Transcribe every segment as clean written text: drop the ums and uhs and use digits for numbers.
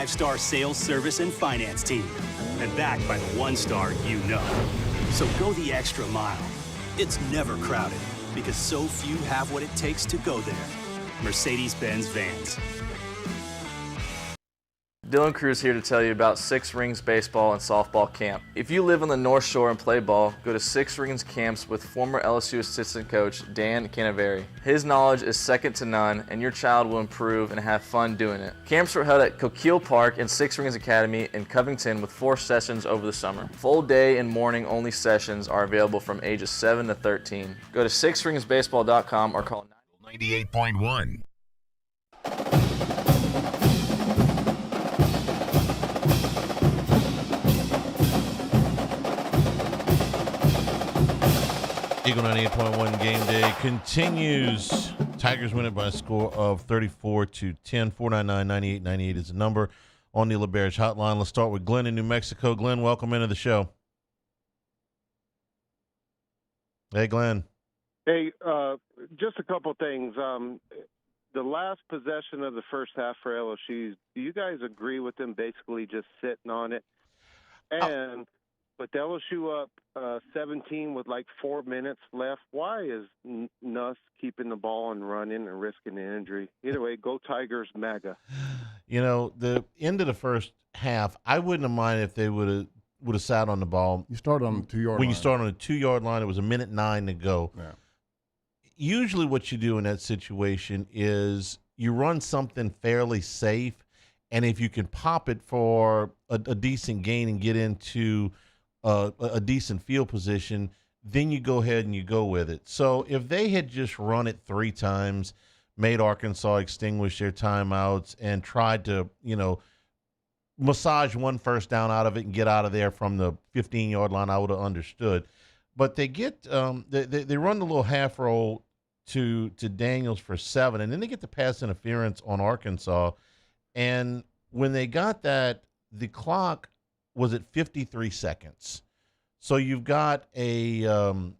5-star sales, service, and finance team. And backed by the 1-star you know. So go the extra mile. It's never crowded because so few have what it takes to go there. Mercedes-Benz Vans. Dylan Cruz here to tell you about Six Rings Baseball and Softball Camp. If you live on the North Shore and play ball, go to Six Rings Camps with former LSU assistant coach Dan Canaveri. His knowledge is second to none, and your child will improve and have fun doing it. Camps were held at Coquille Park and Six Rings Academy in Covington with 4 sessions over the summer. Full day and morning only sessions are available from ages 7 to 13. Go to sixringsbaseball.com or call 98.1. Eagle 98.1 game day continues. Tigers win it by a score of 34-10. 499-9898 is the number on the LeBarge hotline. Let's start with Glenn in New Mexico. Glenn, welcome into the show. Hey, Glenn. Hey, just a couple things. The last possession of the first half for LSU, do you guys agree with them basically just sitting on it? And with LSU up 17 with like 4 minutes left, why is Nuss keeping the ball and running and risking an injury? Either way, go Tigers, MAGA. You know, the end of the first half, I wouldn't have minded if they would have sat on the ball. You start on the 2-yard line. When you start on the 2-yard line, it was 1:09 to go. Yeah. Usually what you do in that situation is you run something fairly safe, and if you can pop it for a decent gain and get into a decent field position, then you go ahead and you go with it. So if they had just run it 3 times, made Arkansas extinguish their timeouts, and tried to, massage 1 first down out of it and get out of there from the 15-yard line, I would have understood. But they get they run the little half roll to Daniels for 7, and then they get the pass interference on Arkansas. And when they got that, the clock was at 53 seconds. So you've got you're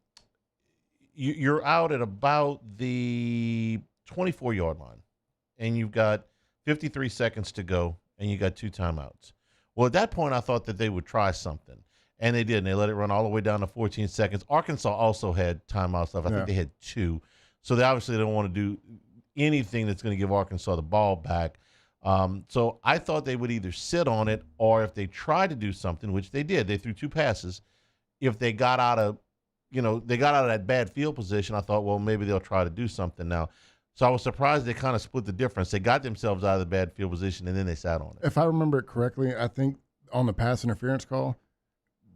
out at about the 24-yard line, and you've got 53 seconds to go, and you got 2 timeouts. Well, at that point, I thought that they would try something, and they did. And they let it run all the way down to 14 seconds. Arkansas also had timeouts left. I think they had 2. So they obviously don't want to do anything that's going to give Arkansas the ball back. So I thought they would either sit on it, or if they tried to do something, which they did, they threw 2 passes. If they got out of, that bad field position, I thought, well, maybe they'll try to do something now. So I was surprised they kind of split the difference. They got themselves out of the bad field position, and then they sat on it. If I remember it correctly, I think on the pass interference call,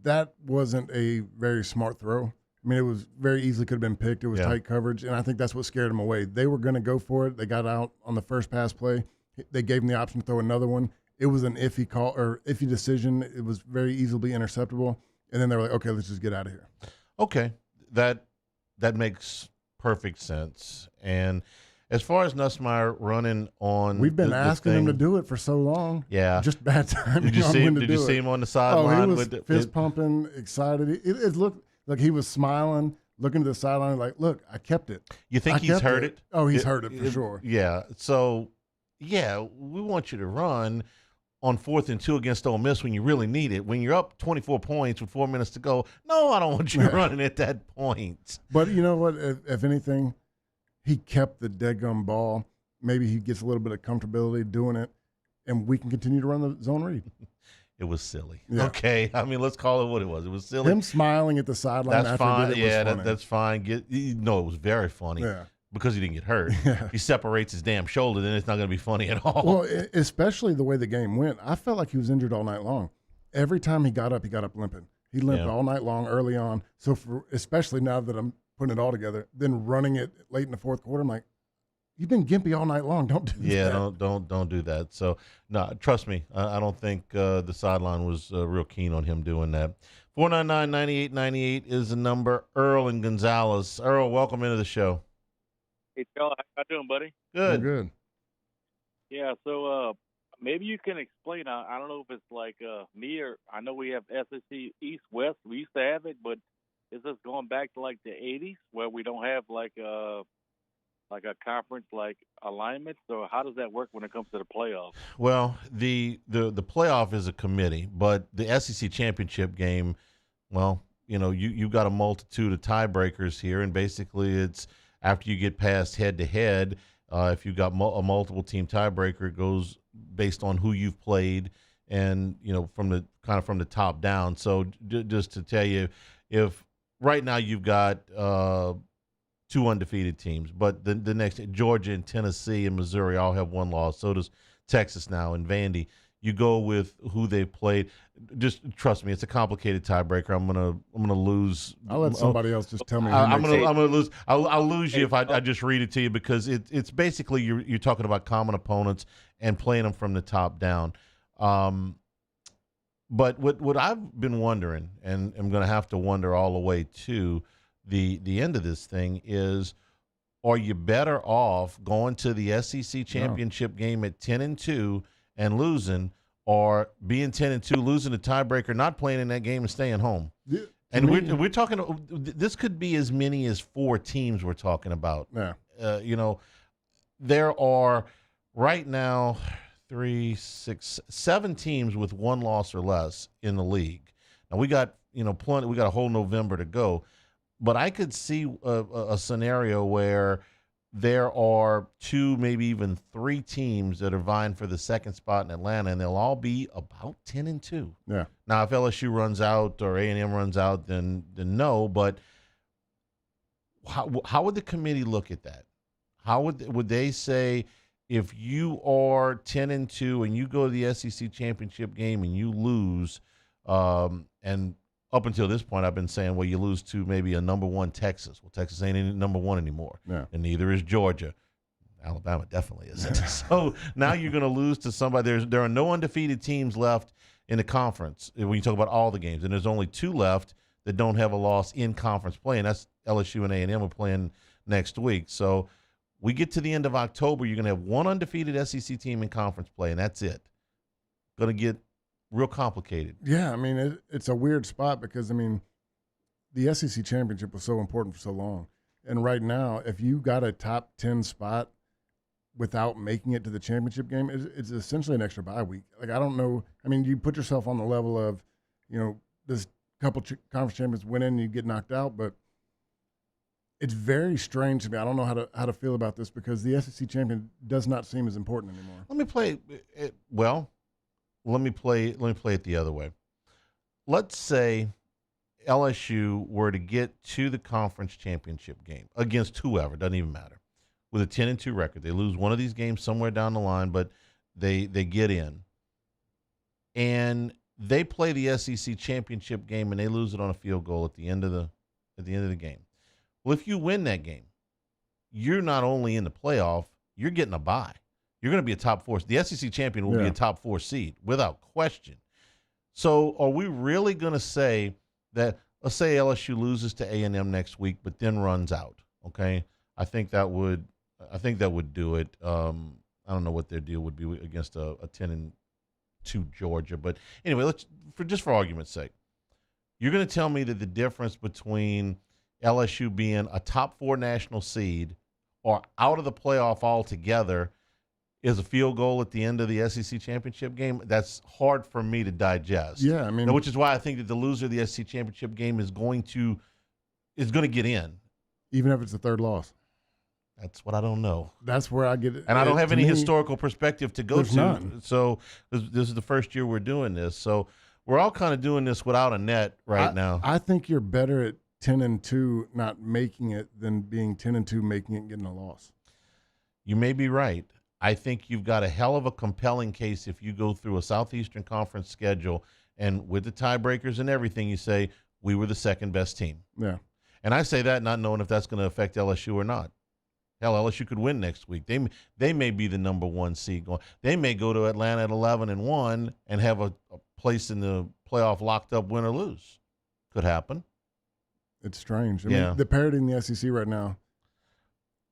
that wasn't a very smart throw. I mean, it was very easily could have been picked. It was tight coverage, and I think that's what scared them away. They were going to go for it. They got out on the first pass play. They gave him the option to throw another one. It was an iffy call or iffy decision. It was very easily interceptable. And then they were like, okay, let's just get out of here. Okay. That makes perfect sense. And as far as Nussmeier running on, we've been asking him to do it for so long. Yeah. Just bad timing. Did you see him on the sideline? Oh, he was fist pumping, excited. It looked like he was smiling, looking to the sideline like, look, I kept it. You think he's heard it? Oh, he's heard it for sure. Yeah. So, yeah, we want you to run on 4th and 2 against Ole Miss when you really need it. When you're up 24 points with 4 minutes to go, no, I don't want you running at that point. But you know what? If anything, he kept the deadgum ball. Maybe he gets a little bit of comfortability doing it, and we can continue to run the zone read. It was silly. Yeah. Okay, I mean, let's call it what it was. It was silly. Him smiling at the sideline. That's fine. Yeah, that's fine. It was very funny. Yeah. Because he didn't get hurt. Yeah. He separates his damn shoulder, then it's not going to be funny at all. Well, especially the way the game went. I felt like he was injured all night long. Every time he got up limping. He limped all night long early on. So especially now that I'm putting it all together, then running it late in the 4th quarter, I'm like, you've been gimpy all night long. Don't do that. Yeah, don't do that. So, no, trust me, I don't think the sideline was real keen on him doing that. 499-9898 is the number. Earl and Gonzales. Earl, welcome into the show. Hey, Charlie, how you doing, buddy? Good. Good. Yeah, so maybe you can explain. I don't know if it's like me or I know we have SEC East West. We used to have it, but is this going back to like the 80s where we don't have like like a conference like alignment? So how does that work when it comes to the playoffs? Well, the playoff is a committee, but the SEC championship game, well, you've got a multitude of tiebreakers here, and basically it's after you get past head to head. If you've got a multiple team tiebreaker, it goes based on who you've played, and from the top down. So just to tell you, if right now you've got 2 undefeated teams, but the next Georgia and Tennessee and Missouri all have 1 loss. So does Texas now and Vandy. You go with who they've played. Just trust me, it's a complicated tiebreaker. I'm gonna lose. I'll let somebody else just tell me. I'm gonna lose. I'll lose you if I just read it to you, because it's basically you're talking about common opponents and playing them from the top down. But what I've been wondering, and I'm going to have to wonder all the way to the end of this thing, is, are you better off going to the SEC championship game at 10-2 and losing, or being 10-2, losing the tiebreaker, not playing in that game and staying home? Yeah, and we're talking. This could be as many as 4 teams we're talking about. Yeah. There are right now 3, 6, 7 teams with 1 loss or less in the league. Now we got plenty. We got a whole November to go, but I could see a scenario where there are 2, maybe even 3 teams that are vying for the 2nd spot in Atlanta, and they'll all be about 10-2. Yeah. Now, if LSU runs out or A&M runs out, then no. But how would the committee look at that? How would they say, if you are 10-2 and you go to the SEC championship game and you lose, and up until this point, I've been saying, well, you lose to maybe a number 1 Texas. Well, Texas ain't in number 1 anymore, and neither is Georgia. Alabama definitely isn't. So now you're going to lose to somebody. There are no undefeated teams left in the conference when you talk about all the games, and there's only 2 left that don't have a loss in conference play, and that's LSU and A&M are playing next week. So we get to the end of October, you're going to have 1 undefeated SEC team in conference play, and that's it. Going to get real complicated. Yeah, I mean, it's a weird spot because, I mean, the SEC championship was so important for so long. And right now, if you got a top 10 spot without making it to the championship game, it's essentially an extra bye week. Like, I don't know. I mean, you put yourself on the level of, this couple conference champions win in and you get knocked out, but it's very strange to me. I don't know how to feel about this because the SEC champion does not seem as important anymore. Let me play it. Well, let me play it the other way. Let's say LSU were to get to the conference championship game against whoever, doesn't even matter, with a 10-2 record. They lose one of these games somewhere down the line, but they get in. And they play the SEC championship game and they lose it on a field goal at the end of the game. Well, if you win that game, you're not only in the playoff, you're getting a bye. You're going to be a top 4. The SEC champion will be a top 4 seed without question. So are we really going to say that, let's say LSU loses to A&M next week, but then runs out, okay? I think that would do it. I don't know what their deal would be against a 10-2 Georgia. But anyway, for argument's sake, you're going to tell me that the difference between LSU being a top 4 national seed or out of the playoff altogether is a field goal at the end of the SEC championship game? That's hard for me to digest. Yeah, I mean, which is why I think that the loser of the SEC championship game is going to get in, even if it's the 3rd loss. That's what I don't know. That's where I get it. And I don't have any historical perspective to go to. None. So this is the first year we're doing this. So we're all kind of doing this without a net now. I think you're better at 10-2 not making it than being 10-2 making it and getting a loss. You may be right. I think you've got a hell of a compelling case if you go through a Southeastern Conference schedule and with the tiebreakers and everything, you say, we were the 2nd best team. Yeah. And I say that not knowing if that's going to affect LSU or not. Hell, LSU could win next week. They may be the number 1 seed going. They may go to Atlanta at 11-1 and have a place in the playoff locked up, win or lose. Could happen. It's strange. I mean, the parity in the SEC right now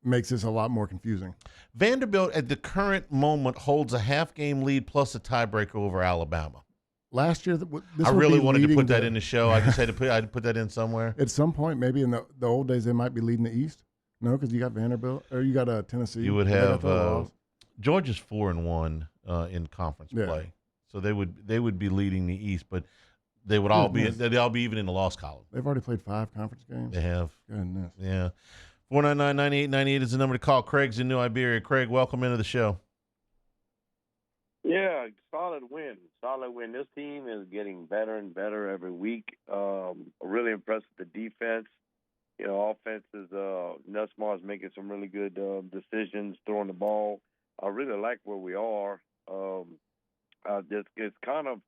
makes this a lot more confusing. Vanderbilt at the current moment holds a half-game lead plus a tiebreaker over Alabama. Last year, I really wanted to put that in the show. I just had to put that in somewhere. At some point, maybe in the old days, they might be leading the East. No, because you got Vanderbilt or you got Tennessee. You would They got have the loss. Georgia's 4-1 in conference play, so they would be leading the East, but they would all be even in the loss column. They've already played 5 conference games. They have. Goodness. Yeah. 499-9898 is the number to call. Craig's in New Iberia. Craig, welcome into the show. Yeah, solid win. Solid win. This team is getting better and better every week. Really impressed with the defense. You know, offense is Nussmar is making some really good decisions, throwing the ball. I really like where we are. It's kind of,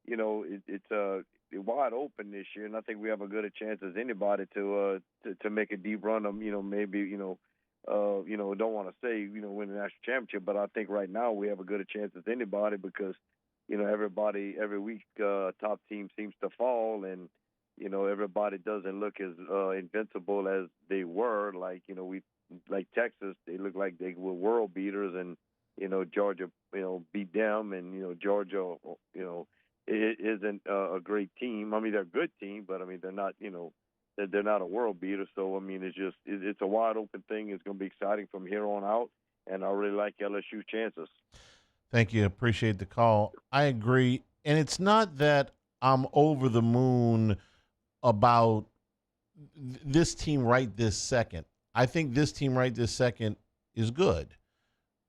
you know, it's wide open this year, and I think we have as good a chance as anybody to make a deep run. You know, maybe don't want to say win the national championship, but I think right now we have as good a chance as anybody because everybody every week top team seems to fall, and everybody doesn't look as invincible as they were. Like Texas, they look like they were world beaters, and Georgia beat them, and Georgia it isn't a great team. I mean, they're a good team, but I mean they're not they're not a world beater. So I mean it's a wide open thing. It's going to be exciting from here on out, and I really like LSU chances. Thank you. Appreciate the call. I agree, and it's not that I'm over the moon about this team right this second. I think this team right this second is good.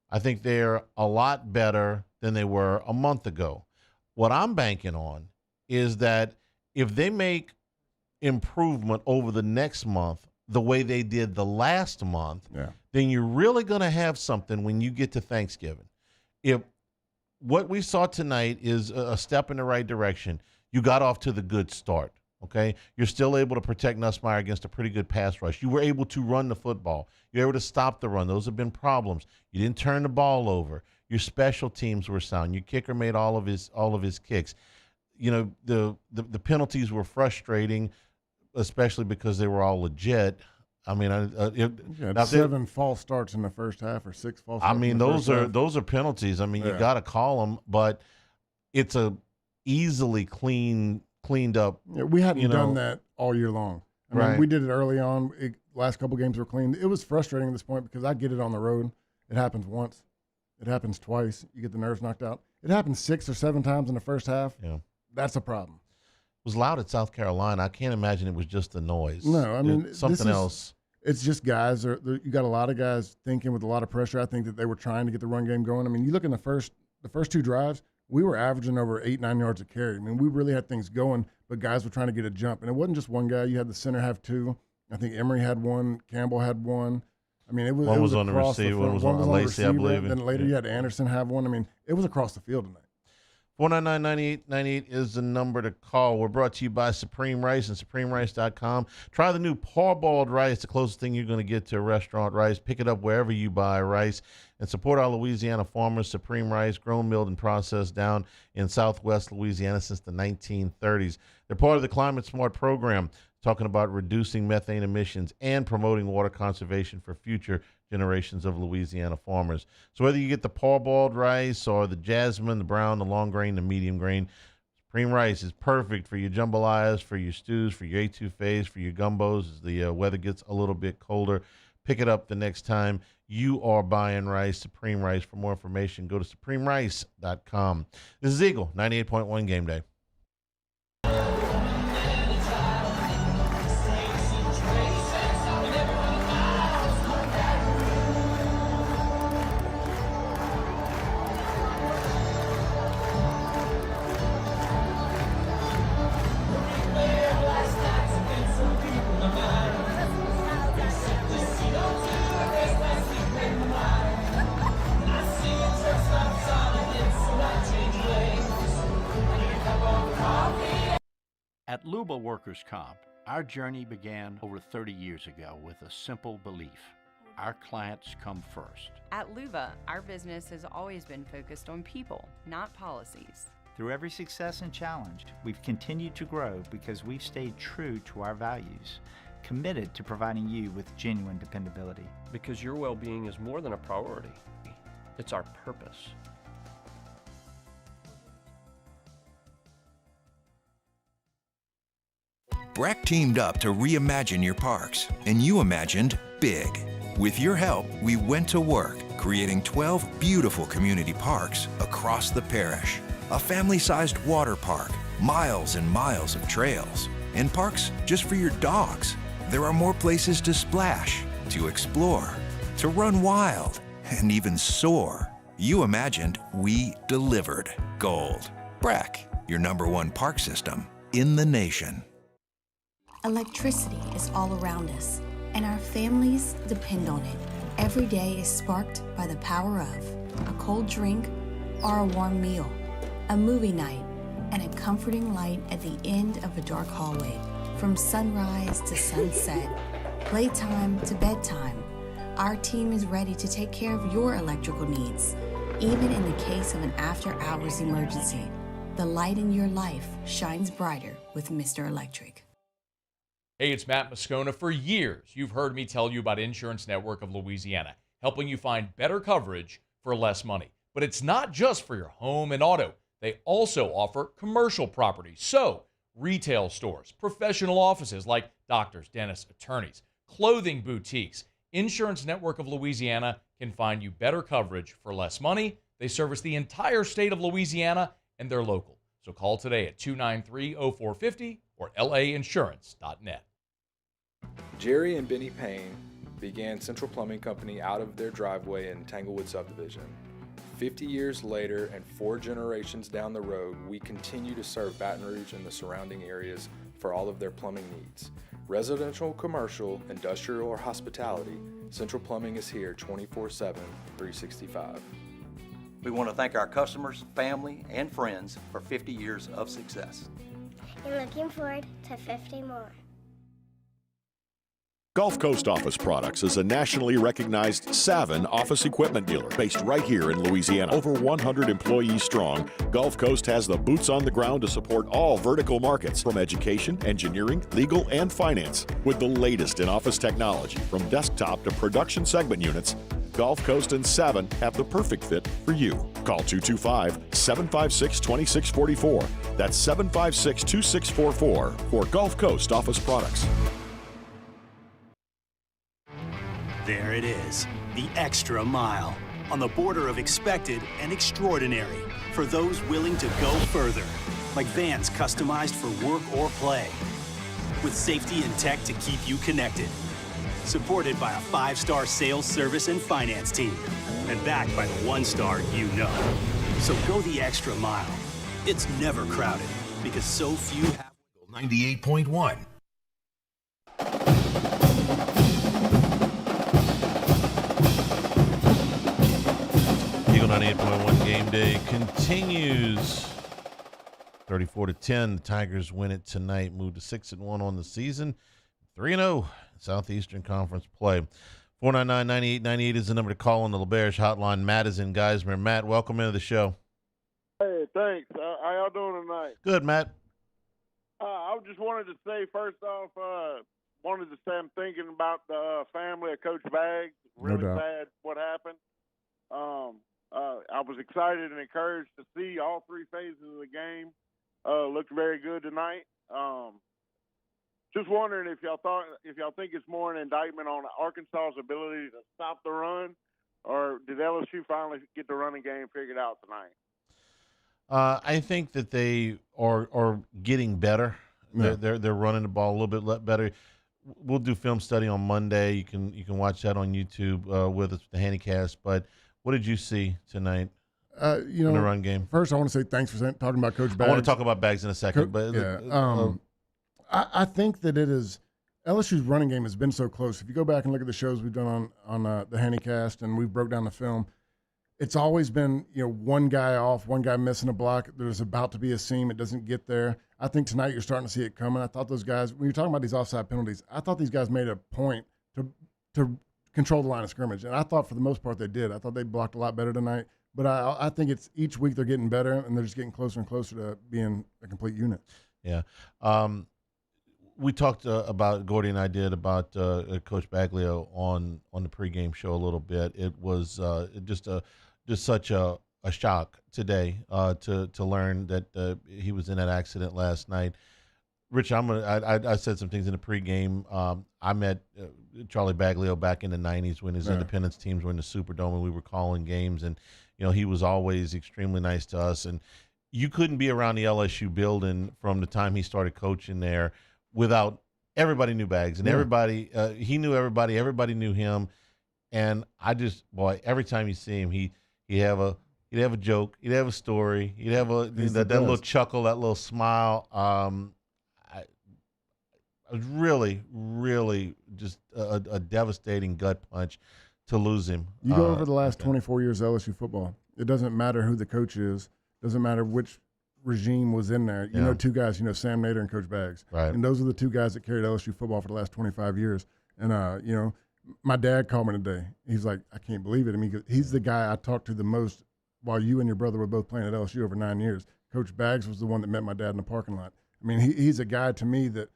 I think they're a lot better than they were a month ago. What I'm banking on is that if they make improvement over the next month the way they did the last month, then you're really going to have something when you get to Thanksgiving. If what we saw tonight is a step in the right direction, you got off to the good start. Okay, you're still able to protect Nussmeier against a pretty good pass rush. You were able to run the football. You're able to stop the run. Those have been problems. You didn't turn the ball over. Your special teams were sound. Your kicker made all of his kicks. The penalties were frustrating, especially because they were all legit. I mean, 7 false starts in the first half or 6 false starts. I mean, those are penalties. I mean, you got to call them, but it's a easily cleaned up. Yeah, we hadn't done that all year long. I mean, we did it early on. Last couple games were clean. It was frustrating at this point because I get it on the road. It happens once. It happens twice. You get the nerves knocked out. It happens 6 or 7 times in the first half. Yeah. That's a problem. It was loud at South Carolina. I can't imagine it was just the noise. No, I mean, something else. It's just guys. You got a lot of guys thinking with a lot of pressure. I think that they were trying to get the run game going. I mean, you look in the first 2 drives, we were averaging over 8-9 yards a carry. I mean, we really had things going, but guys were trying to get a jump. And it wasn't just one guy. You had the center have 2. I think Emory had 1. Campbell had 1. I mean, one was on the receiver. One was on Lacey, I believe. Then later you had Anderson have 1. I mean, it was across the field tonight. 499-9898 is the number to call. We're brought to you by Supreme Rice and SupremeRice.com. Try the new parboiled rice, the closest thing you're going to get to a restaurant rice. Pick it up wherever you buy rice. And support our Louisiana farmers. Supreme Rice, grown, milled, and processed down in southwest Louisiana since the 1930s. They're part of the Climate Smart program, talking about reducing methane emissions and promoting water conservation for future generations of Louisiana farmers. So whether you get the parboiled rice or the jasmine, the brown, the long grain, the medium grain, Supreme Rice is perfect for your jambalayas, for your stews, for your etouffees, for your gumbos as the weather gets a little bit colder. Pick it up the next time you are buying rice. Supreme Rice. For more information, go to SupremeRice.com. This is Eagle 98.1 Game Day. At Luba Workers' Comp, our journey began over 30 years ago with a simple belief: our clients come first. At Luba, our business has always been focused on people, not policies. Through every success and challenge, we've continued to grow because we've stayed true to our values, committed to providing you with genuine dependability. Because your well-being is more than a priority. It's our purpose. Breck teamed up to reimagine your parks, and you imagined big. With your help, we went to work, creating 12 beautiful community parks across the parish. A family-sized water park, miles and miles of trails, and parks just for your dogs. There are more places to splash, to explore, to run wild, and even soar. You imagined, we delivered. Gold. Breck, your #1 park system in the nation. Electricity is all around us, and our families depend on it. Every day is sparked by the power of a cold drink or a warm meal, a movie night, and a comforting light at the end of a dark hallway. From sunrise to sunset, playtime to bedtime, our team is ready to take care of your electrical needs. Even in the case of an after-hours emergency, the light in your life shines brighter with Mr. Electric. Hey, it's Matt Moscona. For years, you've heard me tell you about Insurance Network of Louisiana, helping you find better coverage for less money. But it's not just for your home and auto. They also offer commercial property. So, retail stores, professional offices like doctors, dentists, attorneys, clothing boutiques. Insurance Network of Louisiana can find you better coverage for less money. They service the entire state of Louisiana, and they're local. So call today at 293-0450 or lainsurance.net. Jerry and Benny Payne began Central Plumbing Company out of their driveway in Tanglewood subdivision. 50 years later and 4 generations down the road, we continue to serve Baton Rouge and the surrounding areas for all of their plumbing needs. Residential, commercial, industrial, or hospitality, Central Plumbing is here 24/7, 365. We want to thank our customers, family, and friends for 50 years of success. And looking forward to 50 more. Gulf Coast Office Products is a nationally recognized Savin office equipment dealer based right here in Louisiana. Over 100 employees strong, Gulf Coast has the boots on the ground to support all vertical markets from education, engineering, legal, and finance. With the latest in office technology from desktop to production segment units, Gulf Coast and Savin have the perfect fit for you. Call 225-756-2644. That's 756-2644 for Gulf Coast Office Products. There it is, the extra mile, on the border of expected and extraordinary for those willing to go further, like vans customized for work or play, with safety and tech to keep you connected, supported by a 5-star sales, service, and finance team, and backed by the 1-star you know. So go the extra mile. It's never crowded, because so few have 98.1. Eagle 98.1 game day continues. 34-10. The Tigers win it tonight. Move to 6-1 on the season. 3-0 Southeastern Conference play. 499-9898 is the number to call on the LaBerge hotline. Matt is in Geismar. Matt, welcome into the show. Hey, thanks. How y'all doing tonight? Good, Matt. I just wanted to say, first off, wanted to say I'm thinking about the family of Coach Bags. Really sad what happened. I was excited and encouraged to see all 3 phases of the game. Looked very good tonight. Just wondering if y'all think it's more an indictment on Arkansas's ability to stop the run, or did LSU finally get the running game figured out tonight? I think that they are getting better. Yeah. They're running the ball a little bit better. We'll do film study on Monday. You can watch that on YouTube with us, the Handycast. But what did you see tonight in the run game? First, I want to say thanks for talking about Coach Bags. I want to talk about Bags in a second. I think that it is LSU's running game has been so close. If you go back and look at the shows we've done on the Handycast and we've broke down the film, it's always been one guy off, one guy missing a block. There's about to be a seam. It doesn't get there. I think tonight you're starting to see it coming. I thought those guys, when you're talking about these offside penalties, I thought these guys made a point to control the line of scrimmage. And I thought for the most part they did. I thought they blocked a lot better tonight. But I think it's each week they're getting better, and they're just getting closer and closer to being a complete unit. Yeah. We talked about, Gordy and I did, about Coach Baglio on the pregame show a little bit. It was just such a shock today to learn that he was in that accident last night. Rich, I said some things in the pregame. I met Charlie Baglio back in the 90s when his Independence teams were in the Superdome and we were calling games, and he was always extremely nice to us. And you couldn't be around the LSU building from the time he started coaching there without everybody knew Bags, and everybody he knew everybody knew him. And every time you see him, he'd have a joke, he'd have a story, he'd have that little chuckle, that little smile. It was really, really just a devastating gut punch to lose him. You go over the last 24 years of LSU football. It doesn't matter who the coach is. Doesn't matter which regime was in there. You know two guys, Sam Nader and Coach Baggs. Right. And those are the two guys that carried LSU football for the last 25 years. And, my dad called me today. He's like, I can't believe it. I mean, he's the guy I talked to the most while you and your brother were both playing at LSU over 9 years. Coach Baggs was the one that met my dad in the parking lot. I mean, he's a guy to me that,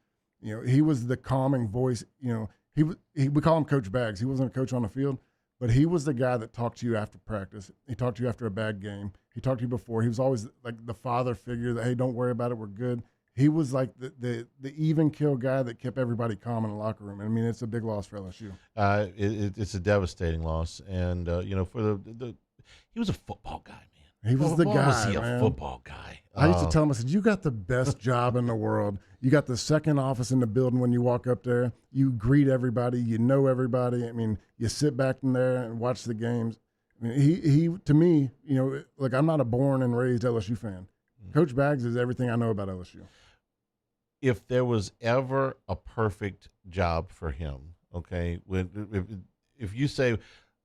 he was the calming voice. We call him Coach Baggs. He wasn't a coach on the field, but he was the guy that talked to you after practice. He talked to you after a bad game. He talked to you before. He was always like the father figure that, hey, don't worry about it, we're good. He was like the even kill guy that kept everybody calm in the locker room. I mean, it's a big loss for LSU. It's a devastating loss, and for he was a football guy, man. He was the guy. Was he man. A football guy? I used to tell him, I said, you got the best job in the world. You got the second office in the building when you walk up there. You greet everybody. You know everybody. I mean, you sit back in there and watch the games. I mean, he to me, I'm not a born and raised LSU fan. Coach Baggs is everything I know about LSU. If there was ever a perfect job for him, okay, if you say,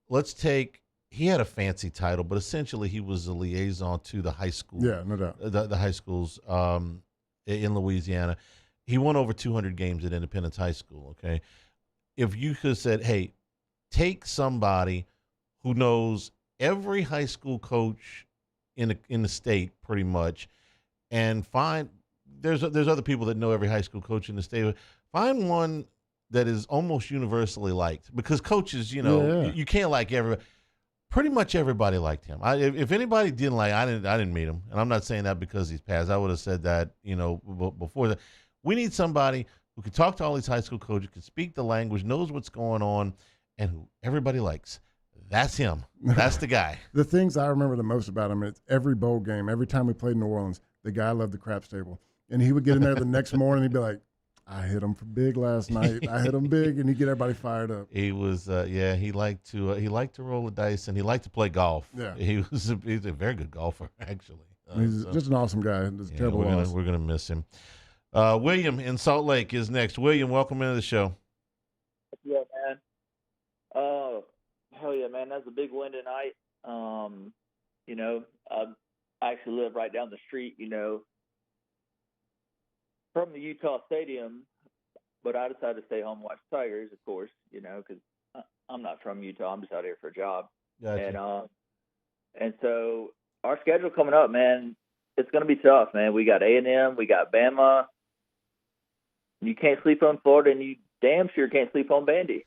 let's take, he had a fancy title, but essentially he was a liaison to the high school. Yeah, no doubt. The high schools in Louisiana. He won over 200 games at Independence High School, okay? If you could have said, hey, take somebody who knows every high school coach in the state pretty much, and find there's other people that know every high school coach in the state. Find one that is almost universally liked, because coaches, you can't like everybody. Pretty much everybody liked him. If anybody didn't like, I didn't meet him, and I'm not saying that because he's passed. I would have said that, before that. We need somebody who can talk to all these high school coaches, can speak the language, knows what's going on, and who everybody likes. That's him. That's the guy. The things I remember the most about him, it's every bowl game, every time we played in New Orleans, the guy loved the craps table. And he would get in there the next morning, he'd be like, I hit him for big last night. I hit him big, and he'd get everybody fired up. He was, he liked to roll the dice, and he liked to play golf. Yeah. He's a very good golfer, actually. He's just an awesome guy. It's terrible loss. We're gonna miss him. William in Salt Lake is next. William, welcome into the show. Yeah, man. Hell yeah, man. That's a big win tonight. I actually live right down the street, from the Utah Stadium, but I decided to stay home and watch Tigers, of course, because I'm not from Utah. I'm just out here for a job. Gotcha. And so our schedule coming up, man, it's going to be tough, man. We got A&M, we got Bama. You can't sleep on Florida, and you damn sure can't sleep on Vandy.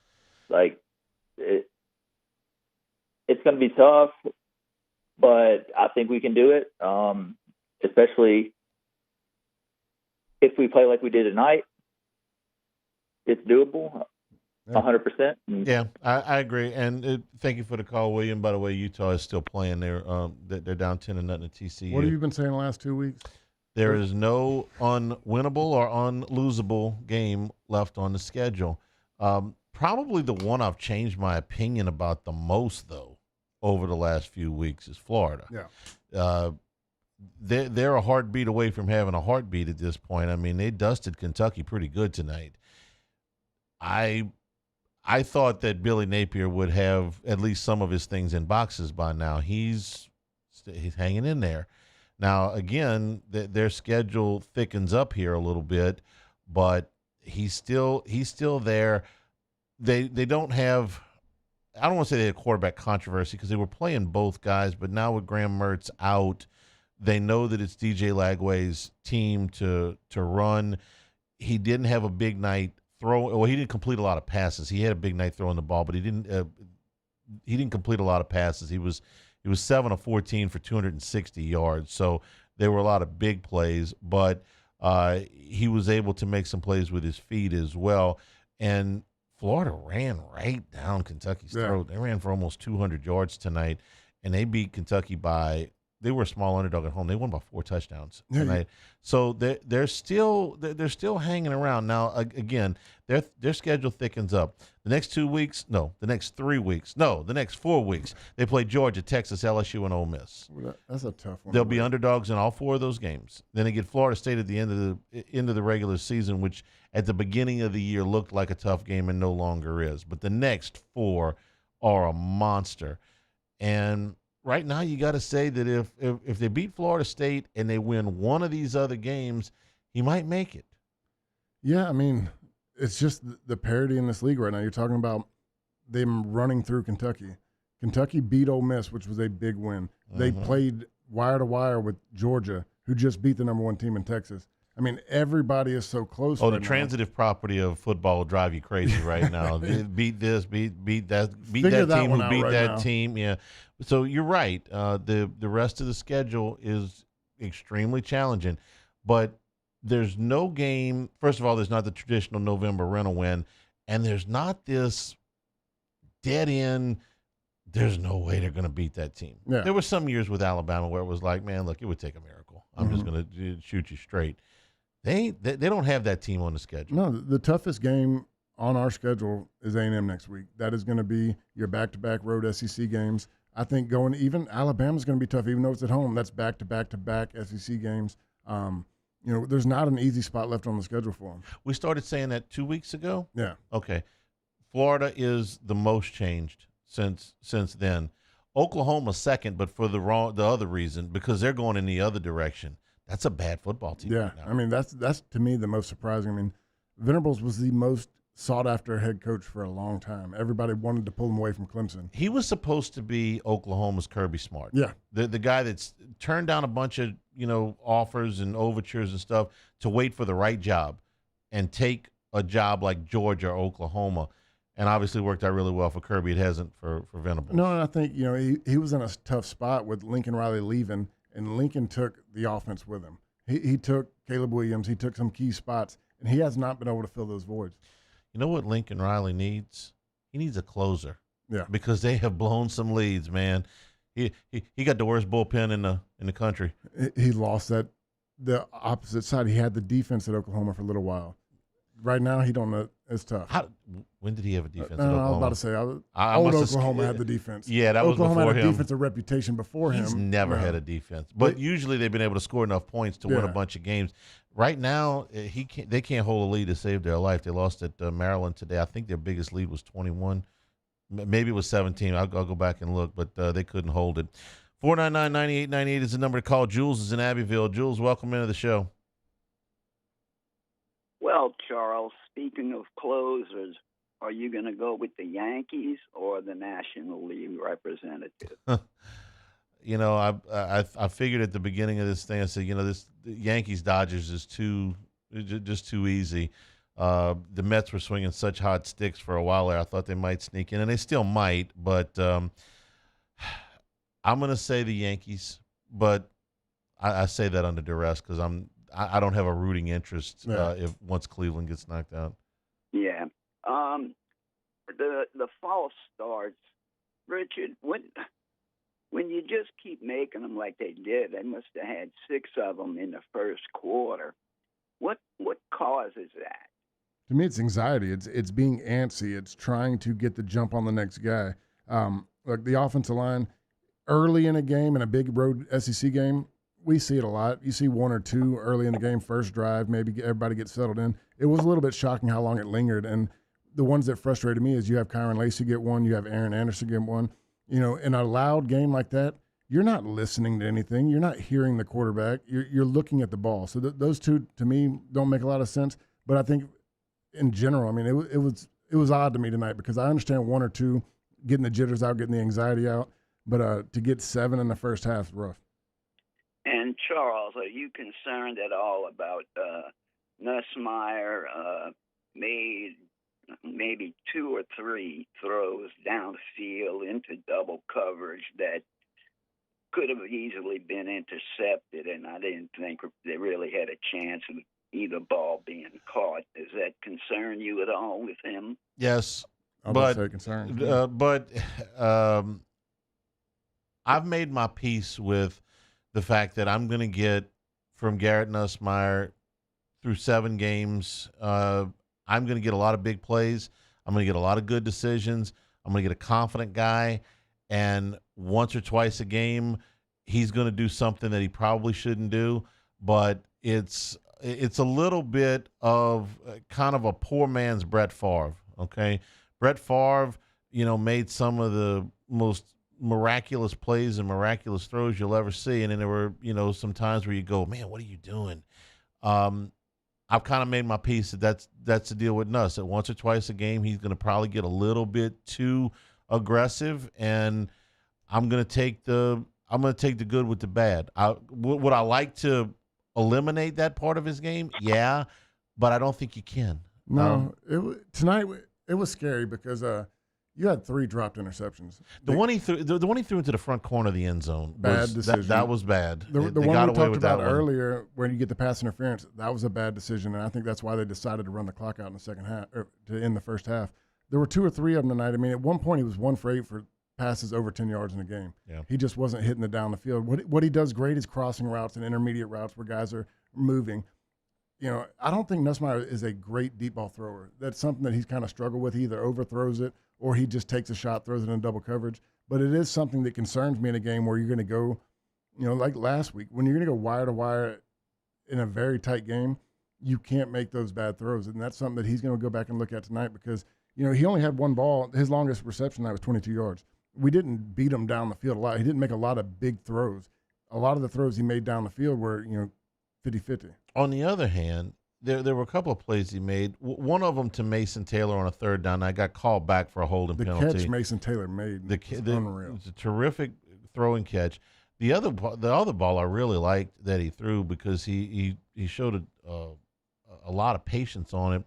It's going to be tough, but I think we can do it, especially if we play like we did tonight. It's doable, 100%. Yeah, I agree. And thank you for the call, William. By the way, Utah is still playing. They're down 10-0 at TCU. What have you been saying the last 2 weeks? There is no unwinnable or unlosable game left on the schedule. Probably the one I've changed my opinion about the most, though, over the last few weeks is Florida. Yeah. They're a heartbeat away from having a heartbeat at this point. I mean, they dusted Kentucky pretty good tonight. I thought that Billy Napier would have at least some of his things in boxes by now. He's hanging in there. Now, again, their schedule thickens up here a little bit, but he's still there. They don't have – I don't want to say they had quarterback controversy because they were playing both guys, but now with Graham Mertz out, they know that it's DJ Lagway's team to run. He didn't have a big night he didn't complete a lot of passes. He had a big night throwing the ball, but he didn't complete a lot of passes. He was 7 of 14 for 260 yards. So there were a lot of big plays, but He was able to make some plays with his feet as well. And Florida ran right down Kentucky's throat. They ran for almost 200 yards tonight, and they beat Kentucky by – they were a small underdog at home. They won by 4 touchdowns tonight. So they're still hanging around. Now, again, their schedule thickens up. The next 4 weeks, they play Georgia, Texas, LSU, and Ole Miss. That's a tough one. They'll be underdogs in all 4 of those games. Then they get Florida State at the end of the regular season, which at the beginning of the year looked like a tough game and no longer is. But the next 4 are a monster. And right now, you got to say that if they beat Florida State and they win one of these other games, he might make it. Yeah, I mean, it's just the parity in this league right now. You're talking about them running through Kentucky. Kentucky beat Ole Miss, which was a big win. They played wire to wire with Georgia, who just beat the number 1 team in Texas. I mean, everybody is so close. Oh, the transitive property of football will drive you crazy right now. Beat this, beat that, beat that team who beat that team. Yeah. So you're right. The rest of the schedule is extremely challenging, but there's no game. First of all, there's not the traditional November rental win, and there's not this dead end. There's no way they're going to beat that team. Yeah. There were some years with Alabama where it was like, man, look, it would take a miracle. I'm just going to shoot you straight. They don't have that team on the schedule. No, the toughest game on our schedule is A&M next week. That is going to be your back-to-back road SEC games. I think even Alabama's going to be tough, even though it's at home. That's back-to-back SEC games. There's not an easy spot left on the schedule for them. We started saying that 2 weeks ago? Yeah. Okay. Florida is the most changed since then. Oklahoma second, but for the other reason, because they're going in the other direction. That's a bad football team. Yeah, right now. I mean, that's to me the most surprising. I mean, Venables was the most sought-after head coach for a long time. Everybody wanted to pull him away from Clemson. He was supposed to be Oklahoma's Kirby Smart. Yeah. The guy that's turned down a bunch of, offers and overtures and stuff to wait for the right job and take a job like Georgia or Oklahoma. And obviously worked out really well for Kirby. It hasn't for Venables. No, and I think, he was in a tough spot with Lincoln Riley leaving, and Lincoln took the offense with him. He took Caleb Williams. He took some key spots, and he has not been able to fill those voids. You know what Lincoln Riley needs? He needs a closer. Yeah. Because they have blown some leads, man. He got the worst bullpen in the country. He lost the opposite side. He had the defense at Oklahoma for a little while. Right now, he don't know. It's tough. When did he have a defense at No, Oklahoma? I was about to say, old Oklahoma had the defense. Yeah, that was before him. Oklahoma had a defensive reputation before him. He's never had a defense. But usually they've been able to score enough points to win a bunch of games. Right now, they can't hold a lead to save their life. They lost at Maryland today. I think their biggest lead was 21. Maybe it was 17. I'll go back and look, but they couldn't hold it. 499-9898 is the number to call. Jules is in Abbeville. Jules, welcome into the show. Well, Charles, speaking of closers, are you going to go with the Yankees or the National League representative? I figured at the beginning of this thing, I said, this Yankees Dodgers is just too easy. The Mets were swinging such hot sticks for a while there. I thought they might sneak in, and they still might. But I'm going to say the Yankees, but I say that under duress because I don't have a rooting interest if once Cleveland gets knocked out. Yeah. The false starts, Richard, when you just keep making them like they did, they must have had 6 of them in the first quarter. What causes that? To me, it's anxiety. It's being antsy. It's trying to get the jump on the next guy. Like the offensive line, early in a game, in a big road SEC game, we see it a lot. You see 1 or 2 early in the game, first drive, maybe everybody gets settled in. It was a little bit shocking how long it lingered. And the ones that frustrated me is you have Kyron Lacey get one, you have Aaron Anderson get one. In a loud game like that, you're not listening to anything. You're not hearing the quarterback. You're looking at the ball. So those two, to me, don't make a lot of sense. But I think in general, I mean, it was odd to me tonight because I understand 1 or 2 getting the jitters out, getting the anxiety out. But to get 7 in the first half is rough. And Charles, are you concerned at all about Nussmeier made maybe 2 or 3 throws down the field into double coverage that could have easily been intercepted, and I didn't think they really had a chance of either ball being caught. Does that concern you at all with him? Yes, but I've made my peace with the fact that I'm going to get from Garrett Nussmeier through 7 games. I'm going to get a lot of big plays. I'm going to get a lot of good decisions. I'm going to get a confident guy, and once or twice a game, he's going to do something that he probably shouldn't do. But it's a little bit of kind of a poor man's Brett Favre. Okay, Brett Favre, made some of the most miraculous plays and miraculous throws you'll ever see, and then there were some times where you go, man, what are you doing? I've kind of made my peace that's the deal with Nuss. That once or twice a game, he's going to probably get a little bit too aggressive, and I'm going to take the good with the bad. Would I like to eliminate that part of his game? Yeah, but I don't think you can. No, tonight it was scary because you had 3 dropped interceptions. The one he threw into the front corner of the end zone. Bad decision. That was bad. The one we talked about earlier, when you get the pass interference, that was a bad decision, and I think that's why they decided to run the clock out in the second half, or to end the first half. There were 2 or 3 of them tonight. I mean, at one point he was 1 for 8 for passes over 10 yards in the game. Yeah. He just wasn't hitting it down the field. What he does great is crossing routes and intermediate routes where guys are moving. I don't think Nussmeier is a great deep ball thrower. That's something that he's kind of struggled with. He either overthrows it or he just takes a shot, throws it in double coverage. But it is something that concerns me in a game where you're going to go, like last week, when you're going to go wire to wire in a very tight game, you can't make those bad throws. And that's something that he's going to go back and look at tonight because, he only had 1 ball. His longest reception tonight was 22 yards. We didn't beat him down the field a lot. He didn't make a lot of big throws. A lot of the throws he made down the field were, 50-50. On the other hand, there were a couple of plays he made. One of them to Mason Taylor on a 3rd down. I got called back for a holding penalty. The catch Mason Taylor made was unreal. It was a terrific throwing catch. The other ball I really liked that he threw because he showed a lot of patience on it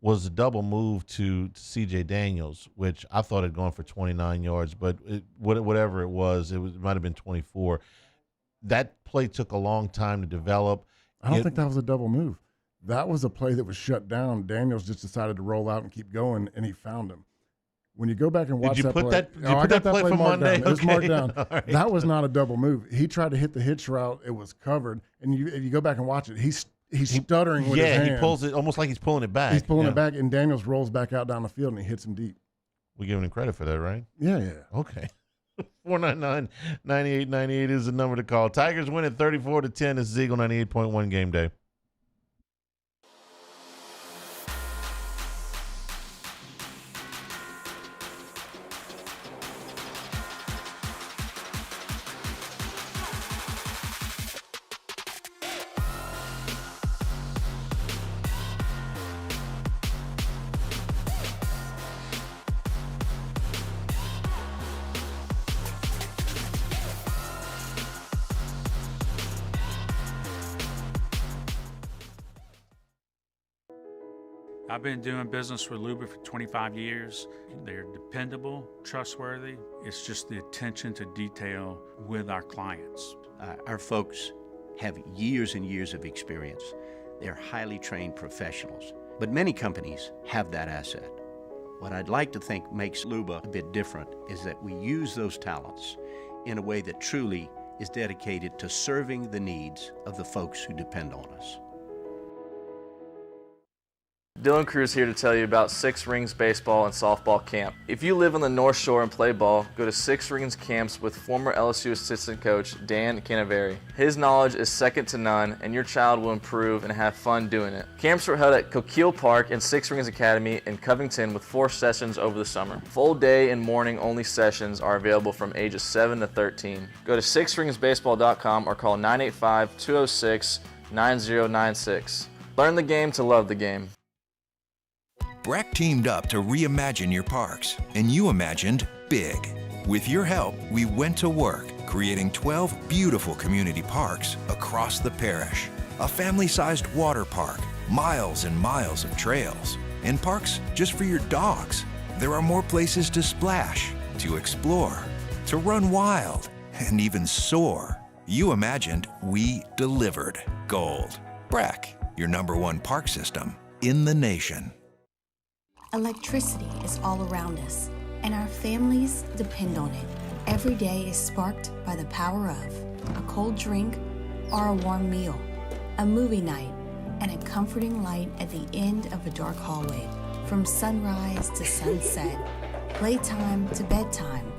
was a double move to C.J. Daniels, which I thought had gone for 29 yards, but whatever it was, it might have been 24. That play took a long time to develop. I don't think that was a double move. That was a play that was shut down. Daniels just decided to roll out and keep going, and he found him. When you go back and watch that play, I got that play from Monday. It was marked down. Right. That was not a double move. He tried to hit the hitch route. It was covered, and if you go back and watch it, he's stuttering with his hand. Yeah, he pulls it almost like he's pulling it back. He's pulling it back, and Daniels rolls back out down the field, and he hits him deep. We giving him credit for that, right? Yeah. Okay. 499-9898 is the number to call. Tigers win at 34-10. This is Eagle 98.1 Game Day. I've been doing business with Luba for 25 years. They're dependable, trustworthy. It's just the attention to detail with our clients. Our folks have years and years of experience. They're highly trained professionals, but many companies have that asset. What I'd like to think makes Luba a bit different is that we use those talents in a way that truly is dedicated to serving the needs of the folks who depend on us. Dylan Cruz here to tell you about Six Rings Baseball and Softball Camp. If you live on the North Shore and play ball, go to Six Rings Camps with former LSU assistant coach Dan Canaveri. His knowledge is second to none, and your child will improve and have fun doing it. Camps were held at Coquille Park and Six Rings Academy in Covington with 4 sessions over the summer. Full day and morning only sessions are available from ages 7 to 13. Go to sixringsbaseball.com or call 985-206-9096. Learn the game to love the game. Brack teamed up to reimagine your parks, and you imagined big. With your help, we went to work, creating 12 beautiful community parks across the parish. A family-sized water park, miles and miles of trails, and parks just for your dogs. There are more places to splash, to explore, to run wild, and even soar. You imagined, we delivered gold. BRAC, your #1 park system in the nation. Electricity is all around us, and our families depend on it. Every day is sparked by the power of a cold drink or a warm meal, a movie night, and a comforting light at the end of a dark hallway. From sunrise to sunset, playtime to bedtime,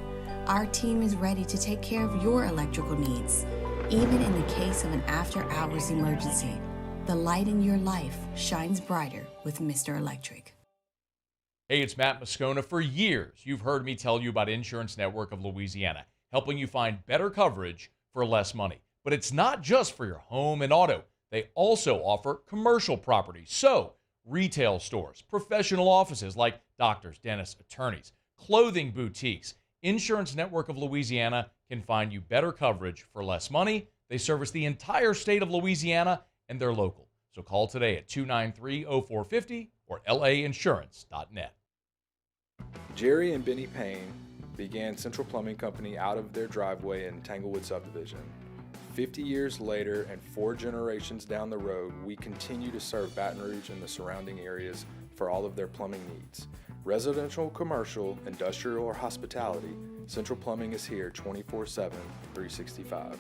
our team is ready to take care of your electrical needs. Even in the case of an after-hours emergency, the light in your life shines brighter with Mr. Electric. Hey, it's Matt Moscona. For years, you've heard me tell you about Insurance Network of Louisiana, helping you find better coverage for less money. But it's not just for your home and auto. They also offer commercial property. So, retail stores, professional offices like doctors, dentists, attorneys, clothing boutiques. Insurance Network of Louisiana can find you better coverage for less money. They service the entire state of Louisiana, and they're local. So call today at 293-0450 or lainsurance.net. Jerry and Benny Payne began Central Plumbing Company out of their driveway in Tanglewood subdivision. 50 years later and 4 generations down the road, we continue to serve Baton Rouge and the surrounding areas for all of their plumbing needs. Residential, commercial, industrial, or hospitality, Central Plumbing is here 24/7, 365.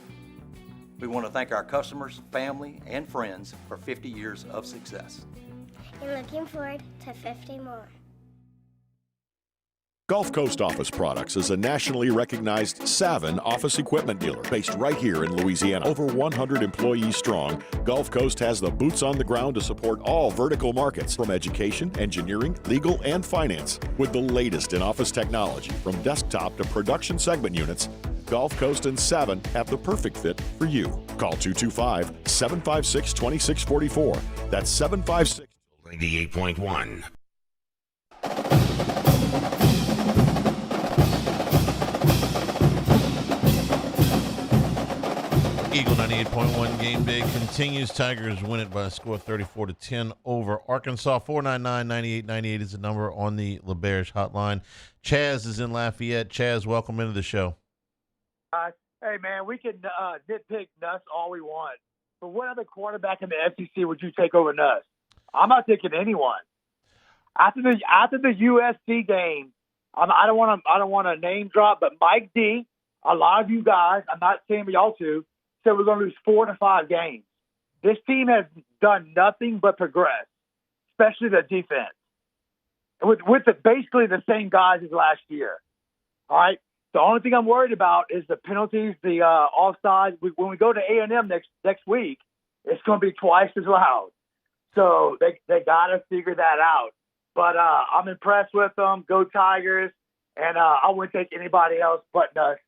We want to thank our customers, family, and friends for 50 years of success. And looking forward to 50 more. Gulf Coast Office Products is a nationally recognized Savin office equipment dealer based right here in Louisiana. Over 100 employees strong, Gulf Coast has the boots on the ground to support all vertical markets from education, engineering, legal, and finance. With the latest in office technology from desktop to production segment units, Gulf Coast and Savin have the perfect fit for you. Call 225-756-2644. That's 756 98.1. Eagle 98.1 Game Day continues. Tigers win it by a score 34-10 over Arkansas. 499-9898 is the number on the LeBear's hotline. Chaz is in Lafayette. Chaz, welcome into the show. Hey, man, we can nitpick Nuss all we want. But what other quarterback in the SEC would you take over Nuss? I'm not taking anyone. After the USC game, I don't want to name drop, but Mike D, a lot of you guys, I'm not saying y'all too, said we're going to lose 4 to 5 games. This team has done nothing but progress, especially the defense, with basically the same guys as last year. All right. The only thing I'm worried about is the penalties, the offsides. When we go to A&M next week, it's going to be twice as loud. So they got to figure that out. But I'm impressed with them. Go Tigers. And I wouldn't take anybody else but us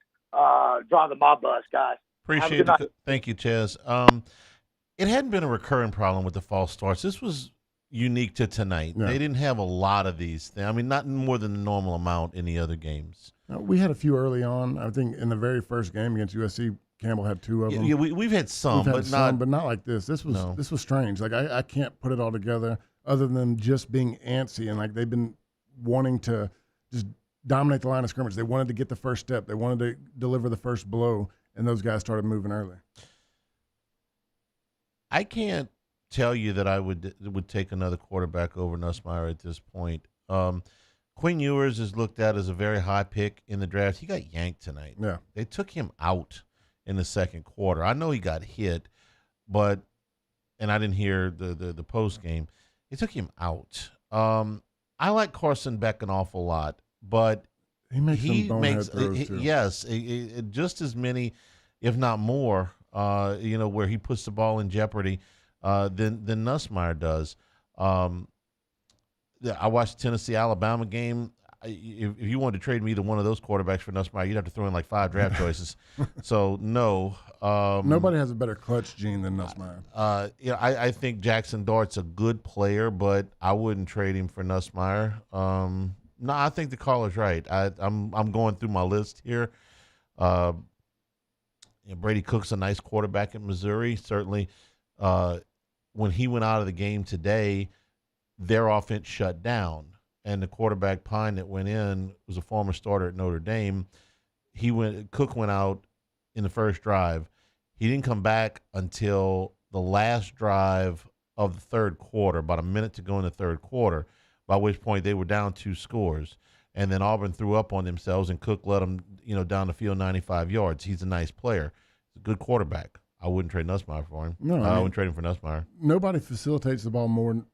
driving my bus, guys. Appreciate it. Thank you, Chaz. It hadn't been a recurring problem with the false starts. This was unique to tonight. Yeah. They didn't have a lot of these things. I mean, not more than the normal amount in the other games. We had a few early on. I think in the very first game against USC, Campbell had 2 of them. Yeah, we've had some, but not like this. This was strange. Like I can't put it all together other than just being antsy and like they've been wanting to just dominate the line of scrimmage. They wanted to get the first step. They wanted to deliver the first blow, and those guys started moving early. I can't tell you that I would take another quarterback over Nussmeier at this point. Quinn Ewers is looked at as a very high pick in the draft. He got yanked tonight. Yeah. They took him out in the second quarter. I know he got hit, and I didn't hear the post game. They took him out. I like Carson Beck an awful lot, but he makes some bonehead throws too. Yes, just as many, if not more, where he puts the ball in jeopardy than Nussmeier does. I watched the Tennessee-Alabama game. If you wanted to trade me either one of those quarterbacks for Nussmeier, you'd have to throw in like 5 draft choices. So, no. Nobody has a better clutch gene than Nussmeier. I think Jackson Dart's a good player, but I wouldn't trade him for Nussmeier. No, I think the caller's right. I'm going through my list here. Brady Cook's a nice quarterback in Missouri. Certainly, when he went out of the game today, their offense shut down, and the quarterback Pine that went in was a former starter at Notre Dame. Cook went out in the first drive. He didn't come back until the last drive of the third quarter, about a minute to go in the third quarter, by which point they were down 2 scores. And then Auburn threw up on themselves, and Cook led them, down the field 95 yards. He's a nice player. He's a good quarterback. I wouldn't trade Nussmeier for him. No, I wouldn't trade him for Nussmeier. Nobody facilitates the ball more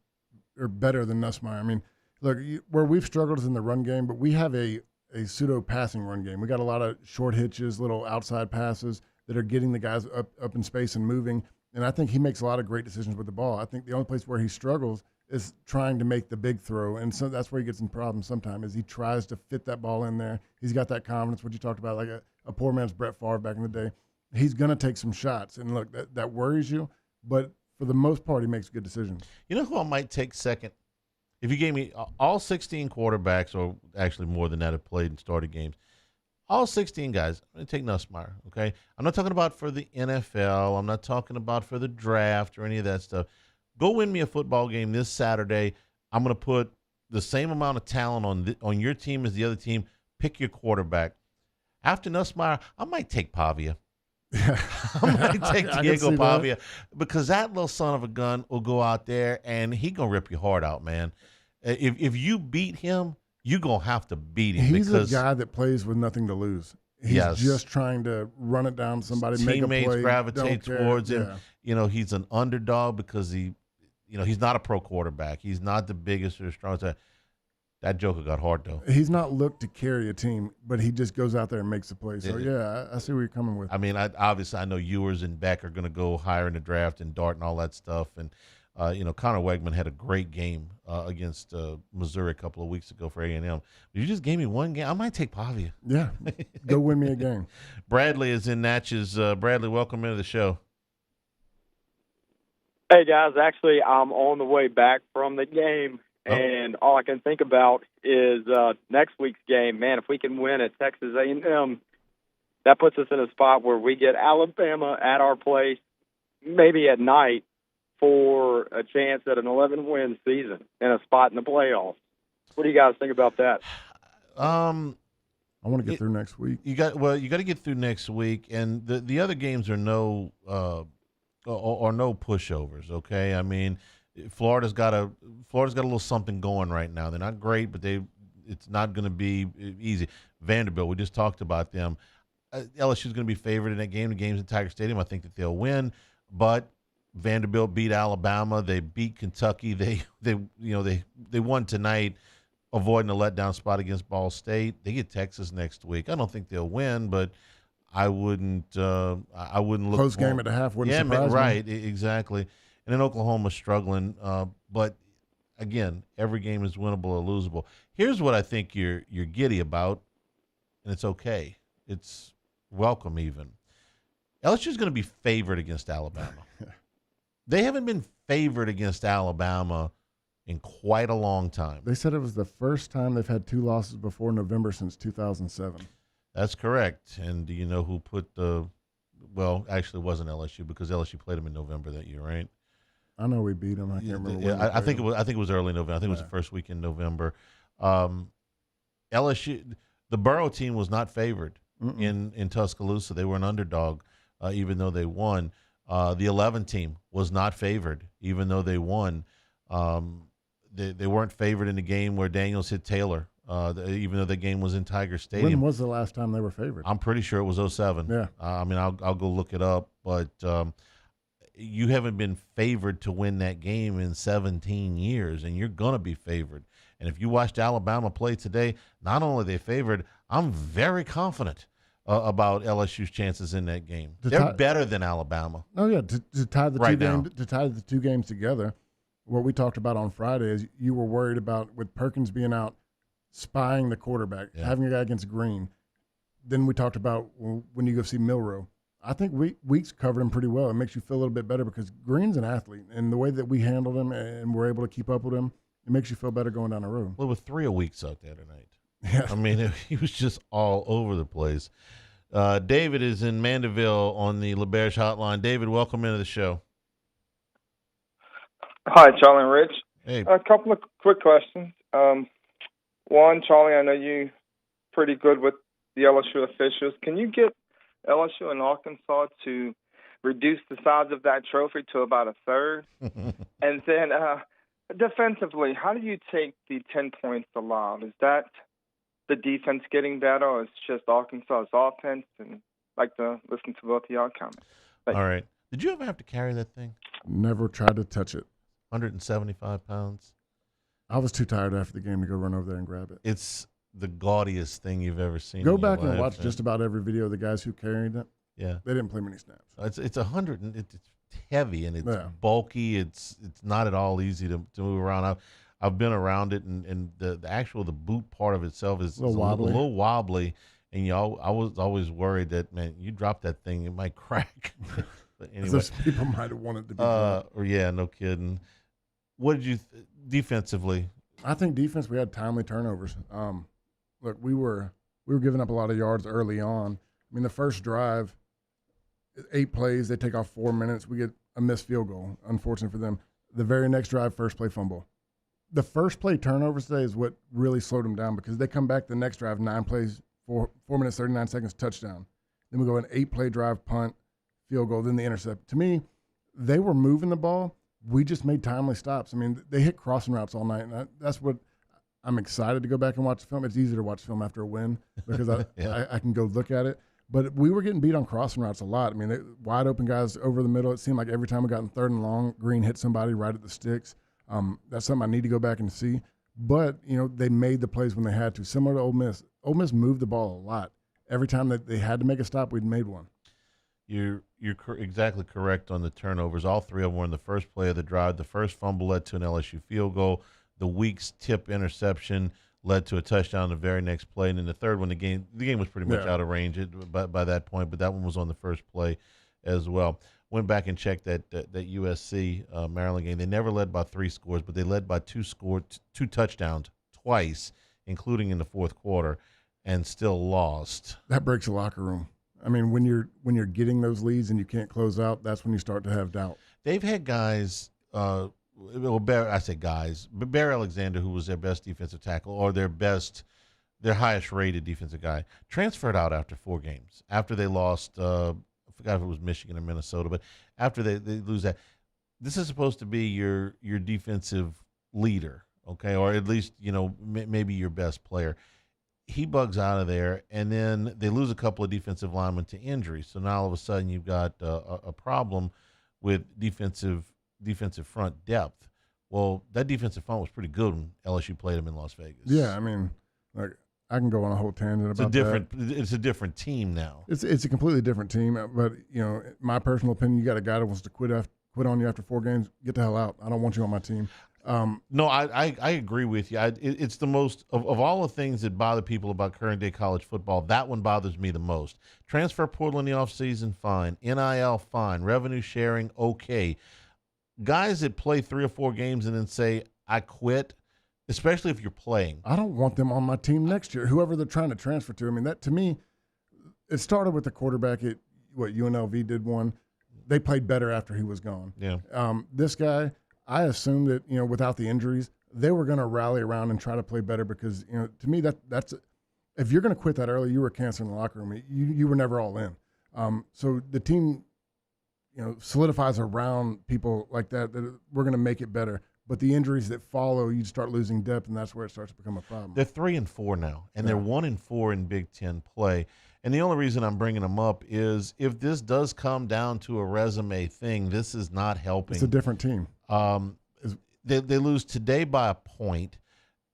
or better than Nussmeier. I mean, look, where we've struggled is in the run game, but we have a pseudo passing run game. We got a lot of short hitches, little outside passes that are getting the guys up in space and moving. And I think he makes a lot of great decisions with the ball. I think the only place where he struggles is trying to make the big throw. And so that's where he gets in problems sometimes, is he tries to fit that ball in there. He's got that confidence, what you talked about, like a poor man's Brett Favre back in the day. He's going to take some shots. And look, that worries you. But for the most part, he makes good decisions. You know who I might take second? If you gave me all 16 quarterbacks, or actually more than that, have played and started games, all 16 guys, I'm going to take Nussmeier, okay? I'm not talking about for the NFL. I'm not talking about for the draft or any of that stuff. Go win me a football game this Saturday. I'm going to put the same amount of talent on your team as the other team. Pick your quarterback. After Nussmeier, I might take Pavia. I might take Diego Pavia, because that little son of a gun will go out there and he going to rip your heart out, man. If you beat him, you're going to have to beat him. He's a guy that plays with nothing to lose. He's just trying to run it down somebody, make a play. Teammates gravitate towards him. Yeah. He's an underdog because he's not a pro quarterback. He's not the biggest or strongest. That joker got hard, though. He's not looked to carry a team, but he just goes out there and makes a play. So, I see where you're coming with. I mean, obviously, I know Ewers and Beck are going to go higher in the draft, and Dart and all that stuff. And, Connor Wegman had a great game against Missouri a couple of weeks ago for A&M. You just gave me one game. I might take Pavia. Yeah, go win me a game. Bradley is in Natchez. Bradley, welcome into the show. Hey, guys. Actually, I'm on the way back from the game. And all I can think about is next week's game. Man, if we can win at Texas A&M, that puts us in a spot where we get Alabama at our place, maybe at night, for a chance at an 11-win season and a spot in the playoffs. What do you guys think about that? I want to get through next week. You got to get through next week, and the other games are no pushovers. Okay, I mean, Florida's got a little something going right now. They're not great, but it's not going to be easy. Vanderbilt, we just talked about them. LSU's going to be favored in that game. The game's in Tiger Stadium. I think that they'll win, but Vanderbilt beat Alabama. They beat Kentucky. They won tonight, avoiding a letdown spot against Ball State. They get Texas next week. I don't think they'll win, but I wouldn't look close game at the half. Wouldn't surprise me. Right, exactly. And then Oklahoma's struggling, but again, every game is winnable or losable. Here's what I think you're giddy about, and it's okay. It's welcome even. LSU's going to be favored against Alabama. They haven't been favored against Alabama in quite a long time. They said it was the first time they've had 2 losses before November since 2007. That's correct. And do you know who put actually it wasn't LSU, because LSU played them in November that year, right? I know we beat them. I can't remember. Yeah, I think it was early November. I think it was the first week in November. LSU, the Burrow team was not favored in Tuscaloosa. They were an underdog, even though they won. The 11 team was not favored, even though they won. They weren't favored in the game where Daniels hit Taylor, even though the game was in Tiger Stadium. When was the last time they were favored? I'm pretty sure it was 2007. Yeah. I mean, I'll go look it up, but you haven't been favored to win that game in 17 years, and you're going to be favored. And if you watched Alabama play today, not only are they favored, I'm very confident about LSU's chances in that game. They're better than Alabama. Oh yeah, to tie the two games together. What we talked about on Friday is you were worried about, with Perkins being out, spying the quarterback, having a guy against Green. Then we talked about when you go see Milroe. I think Weeks covered him pretty well. It makes you feel a little bit better because Green's an athlete, and the way that we handled him and were able to keep up with him, it makes you feel better going down the road. Well, with 3 Weeks out there tonight. Yeah. I mean, he was just all over the place. David is in Mandeville on the LeBerge hotline. David, welcome into the show. Hi, Charlie and Rich. Hey. A couple of quick questions. One, Charlie, I know you pretty good with the LSU officials. Can you get LSU and Arkansas to reduce the size of that trophy to about a third? And then defensively, how do you take the 10 points allowed? Is that the defense getting better, or it's just Arkansas's offense? And I'd like to listen to both of y'all comments. All right. Did you ever have to carry that thing? Never tried to touch it. 175 pounds. I was too tired after the game to go run over there and grab it. It's the gaudiest thing you've ever seen. Go back and watch just about every video of the guys who carried it. Yeah, they didn't play many snaps. It's 100 and it's heavy and it's bulky. It's not at all easy to move around. I've been around it, and the boot part of itself is a little wobbly. And I was always worried that, man, you drop that thing, it might crack. But anyway, those people might have wanted to be dropped. Or yeah, no kidding. What did you defensively? I think defense, we had timely turnovers. Look, we were giving up a lot of yards early on. I mean, the first drive, 8 plays, they take off 4 minutes. We get a missed field goal, unfortunate for them. The very next drive, first play fumble. The first play turnovers today is what really slowed them down, because they come back the next drive, 9 plays, 4 minutes, 39 seconds, touchdown. Then we go an 8-play drive, punt, field goal, then the intercept. To me, they were moving the ball. We just made timely stops. I mean, they hit crossing routes all night, and that's what I'm excited to go back and watch the film. It's easier to watch film after a win because I can go look at it. But we were getting beat on crossing routes a lot. I mean, wide open guys over the middle. It seemed like every time we got in 3rd and long, Green hit somebody right at the sticks. That's something I need to go back and see. But, they made the plays when they had to. Similar to Ole Miss. Ole Miss moved the ball a lot. Every time that they had to make a stop, we'd made one. You're exactly correct on the turnovers. All 3 of them were in the first play of the drive. The first fumble led to an LSU field goal. The Weeks tip interception led to a touchdown the very next play. And then the third one, the game was pretty much out of range by that point, but that one was on the first play as well. Went back and checked that USC Maryland game. They never led by 3 scores, but they led by 2 touchdowns twice, including in the fourth quarter, and still lost. That breaks the locker room. I mean, when you're getting those leads and you can't close out, that's when you start to have doubt. They've had guys, but Bear Alexander, who was their best defensive tackle or their highest rated defensive guy, transferred out after 4 games. After they lost, I forgot if it was Michigan or Minnesota, but after they lose that, this is supposed to be your defensive leader, okay, or at least maybe your best player. He bugs out of there, and then they lose a couple of defensive linemen to injury. So now all of a sudden you've got a problem with defensive front depth. Well, that defensive front was pretty good when LSU played them in Las Vegas. Yeah, I mean, like, I can go on a whole tangent about that. It's a different team now. It's a completely different team. But my personal opinion, you got a guy that wants to quit on you after 4 games. Get the hell out. I don't want you on my team. No, I agree with you. It's the most of all the things that bother people about current day college football. That one bothers me the most. Transfer portal in the offseason, fine. NIL, fine. Revenue sharing, okay. Guys that play 3 or 4 games and then say, I quit, especially if you're playing. I don't want them on my team next year, whoever they're trying to transfer to. I mean, that to me, it started with the quarterback at UNLV did one. They played better after he was gone. Yeah. This guy, I assumed that, without the injuries, they were going to rally around and try to play better because, to me, that's if you're going to quit that early, you were cancer in the locker room. You were never all in. So the team, solidifies around people like that we're going to make it better. But the injuries that follow, you start losing depth, and that's where it starts to become a problem. They're 3-4 now, and they're 1-4 in Big Ten play. And the only reason I'm bringing them up is if this does come down to a resume thing, this is not helping. It's a different team. They lose today by a point.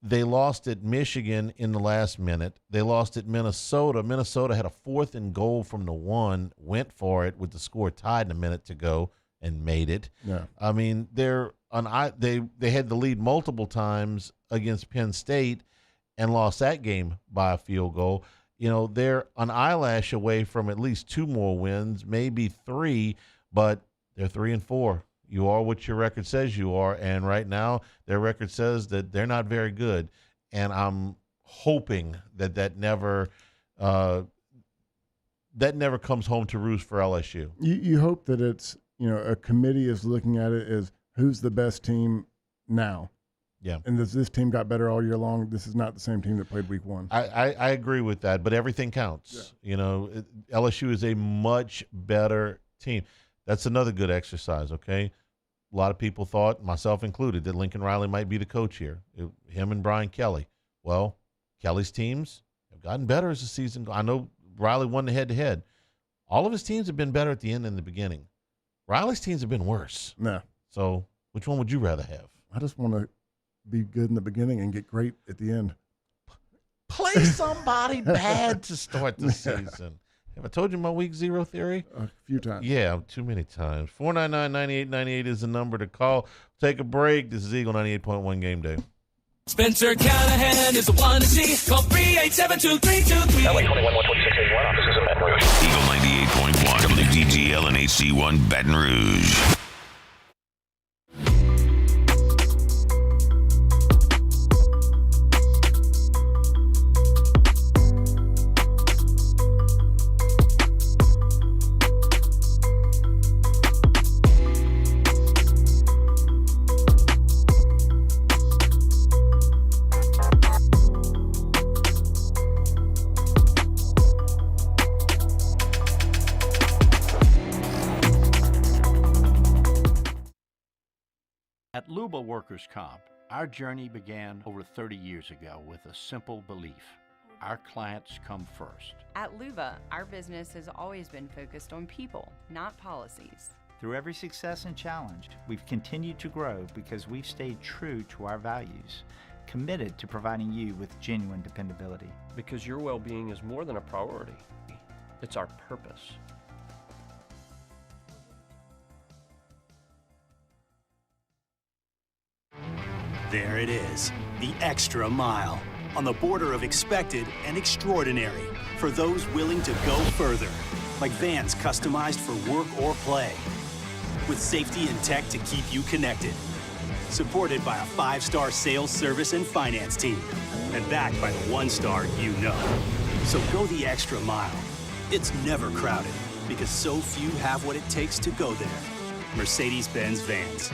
They lost at Michigan in the last minute. They lost at Minnesota. Minnesota had a 4th and goal from the 1, went for it with the score tied in a minute to go and made it. Yeah. I mean, they had the lead multiple times against Penn State and lost that game by a field goal. They're an eyelash away from at least 2 more wins, maybe 3, but they're 3-4. You are what your record says you are, and right now their record says that they're not very good. And I'm hoping that never comes home to roost for LSU. You hope that it's a committee is looking at it as who's the best team now. Yeah. And this team got better all year long. This is not the same team that played week one. I agree with that, but everything counts. Yeah. You know, LSU is a much better team. That's another good exercise, okay? A lot of people thought, myself included, that Lincoln Riley might be the coach here, him and Brian Kelly. Well, Kelly's teams have gotten better as the season goes. I know Riley won the head-to-head. All of his teams have been better at the end than the beginning. Riley's teams have been worse. No. So which one would you rather have? I just want to be good in the beginning and get great at the end. Play somebody bad to start the season. Have I told you my week 0 theory? A few times. Yeah, too many times. 499-9898 is the number to call. Take a break. This is Eagle 98.1 Game Day. Spencer Callahan is the one to see. Call 387-2323. LA 21-12681, offices in Baton Rouge. Eagle 98.1, WDGL and AC1 Baton Rouge. At Luba Workers' Comp, our journey began over 30 years ago with a simple belief: our clients come first. At Luba, our business has always been focused on people, not policies. Through every success and challenge, we've continued to grow because we've stayed true to our values, committed to providing you with genuine dependability. Because your well-being is more than a priority. It's our purpose. There it is, the extra mile, on the border of expected and extraordinary for those willing to go further, like vans customized for work or play, with safety and tech to keep you connected, supported by a 5-star sales, service, and finance team, and backed by the 1-star you know. So go the extra mile. It's never crowded, because so few have what it takes to go there. Mercedes-Benz Vans.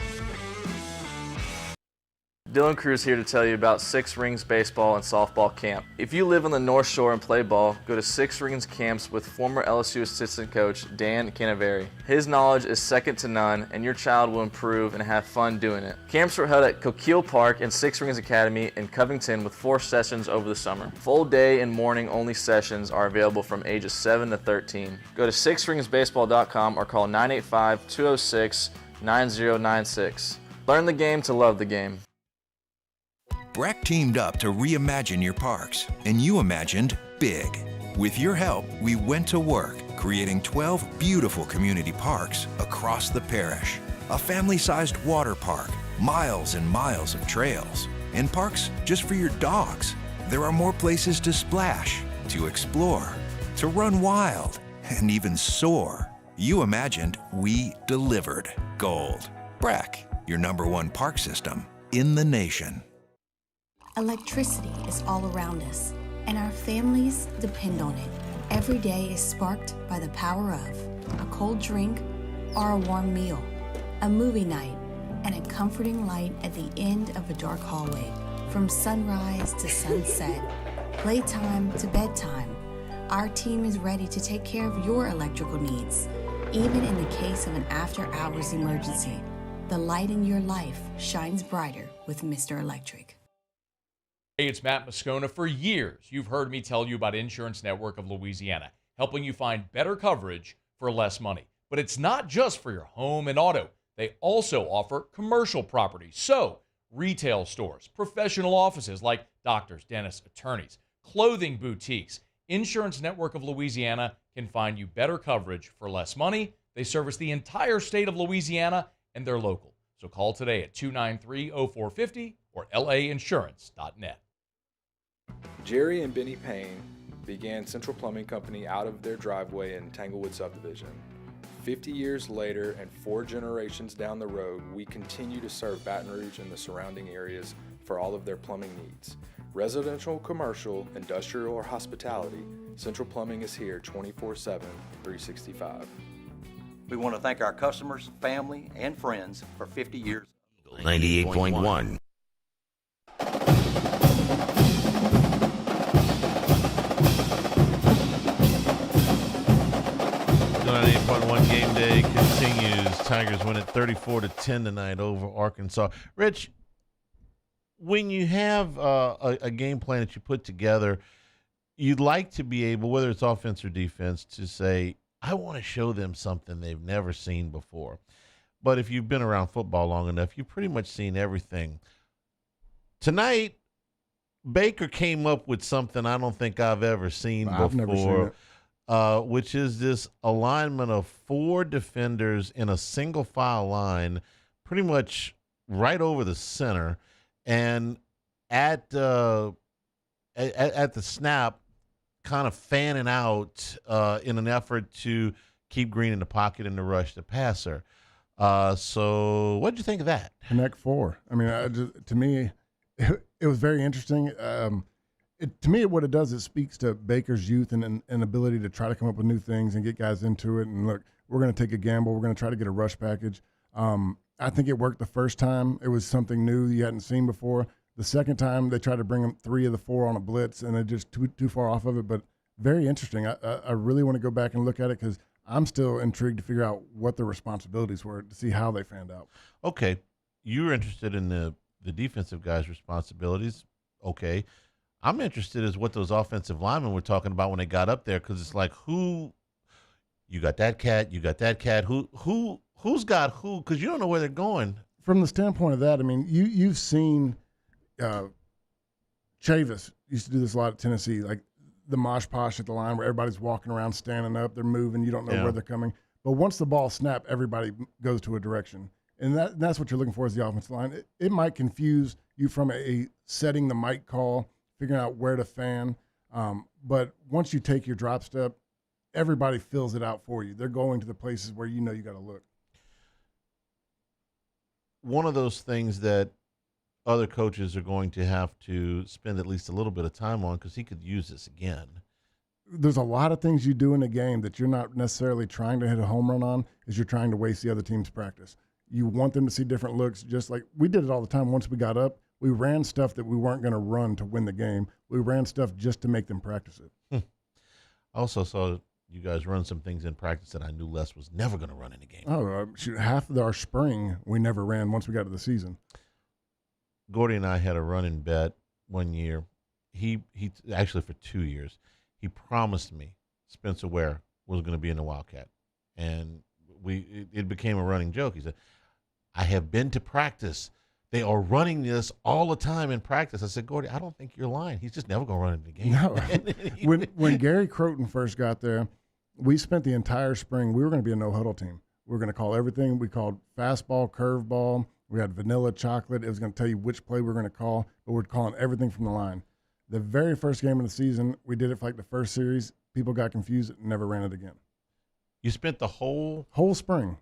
Dylan Cruz here to tell you about Six Rings Baseball and Softball Camp. If you live on the North Shore and play ball, go to Six Rings Camps with former LSU assistant coach Dan Canaveri. His knowledge is second to none, and your child will improve and have fun doing it. Camps were held at Coquille Park and Six Rings Academy in Covington with 4 sessions over the summer. Full day and morning only sessions are available from ages 7 to 13. Go to sixringsbaseball.com or call 985-206-9096. Learn the game to love the game. Breck teamed up to reimagine your parks, and you imagined big. With your help, we went to work, creating 12 beautiful community parks across the parish. A family-sized water park, miles and miles of trails, and parks just for your dogs. There are more places to splash, to explore, to run wild, and even soar. You imagined, we delivered. Gold. Breck, your #1 park system in the nation. Electricity is all around us, and our families depend on it. Every day is sparked by the power of a cold drink or a warm meal, a movie night, and a comforting light at the end of a dark hallway. From sunrise to sunset, playtime to bedtime, our team is ready to take care of your electrical needs. Even in the case of an after-hours emergency, the light in your life shines brighter with Mr. Electric. Hey, it's Matt Moscona. For years, you've heard me tell you about Insurance Network of Louisiana, helping you find better coverage for less money. But it's not just for your home and auto. They also offer commercial property. So, retail stores, professional offices like doctors, dentists, attorneys, clothing boutiques. Insurance Network of Louisiana can find you better coverage for less money. They service the entire state of Louisiana, and they're local. So call today at 293-0450 or lainsurance.net. Jerry and Benny Payne began Central Plumbing Company out of their driveway in Tanglewood subdivision. 50 years later and 4 generations down the road, we continue to serve Baton Rouge and the surrounding areas for all of their plumbing needs. Residential, commercial, industrial, or hospitality, Central Plumbing is here 24/7, 365. We want to thank our customers, family, and friends for 50 years. 98.1. 98.1 Game Day continues. Tigers win it 34-10 tonight over Arkansas. Rich, when you have a game plan that you put together, you'd like to be able, whether it's offense or defense, to say, I want to show them something they've never seen before. But if you've been around football long enough, you've pretty much seen everything. Tonight, Baker came up with something I don't think I've ever seen before. I've never seen it. Which is this alignment of 4 defenders in a single file line, pretty much right over the center, and at the snap, kind of fanning out in an effort to keep Green in the pocket and to rush the passer. So what did you think of that? Connect 4. I mean, to me, it was very interesting. To me, what it does, it speaks to Baker's youth and ability to try to come up with new things and get guys into it. And look, we're going to take a gamble. We're going to try to get a rush package. I think it worked the first time. It was something new you hadn't seen before. The second time, they tried to bring them 3 of the 4 on a blitz, and they're just too far off of it. But very interesting. I really want to go back and look at it because I'm still intrigued to figure out what the responsibilities were to see how they fanned out. Okay. You're interested in the defensive guys' responsibilities. Okay. I'm interested as what those offensive linemen were talking about when they got up there, because it's like, who you got that cat, who's got who, because you don't know where they're going. From the standpoint of that, I mean, you've seen Chavis used to do this a lot at Tennessee, like the mosh posh at the line where everybody's walking around, standing up, they're moving, you don't know where they're coming. But once the ball snaps, everybody goes to a direction. And that's what you're looking for as the offensive line. It might confuse you from a setting the mic call, figuring out where to fan. But once you take your drop step, everybody fills it out for you. They're going to the places where you know you got to look. One of those things that other coaches are going to have to spend at least a little bit of time on, because he could use this again. There's a lot of things you do in a game that you're not necessarily trying to hit a home run on, is you're trying to waste the other team's practice. You want them to see different looks, just like we did it all the time. Once we got up, we ran stuff that we weren't going to run to win the game. We ran stuff just to make them practice it. I also saw you guys run some things in practice that I knew Les was never going to run in a game. Oh, shoot, half of our spring we never ran once we got to the season. Gordy and I had a running bet one year. He actually for 2 years. He promised me Spencer Ware was going to be in the Wildcat, and it became a running joke. He said, I have been to practice. They are running this all the time in practice. I said, Gordy, I don't think you're lying. He's just never going to run in the game. No. when Gary Croton first got there, we spent the entire spring, we were going to be a no-huddle team. We were going to call everything. We called fastball, curveball. We had vanilla, chocolate. It was going to tell you which play we were going to call, but we're calling everything from the line. The very first game of the season, we did it for like the first series. People got confused and never ran it again. You spent the whole spring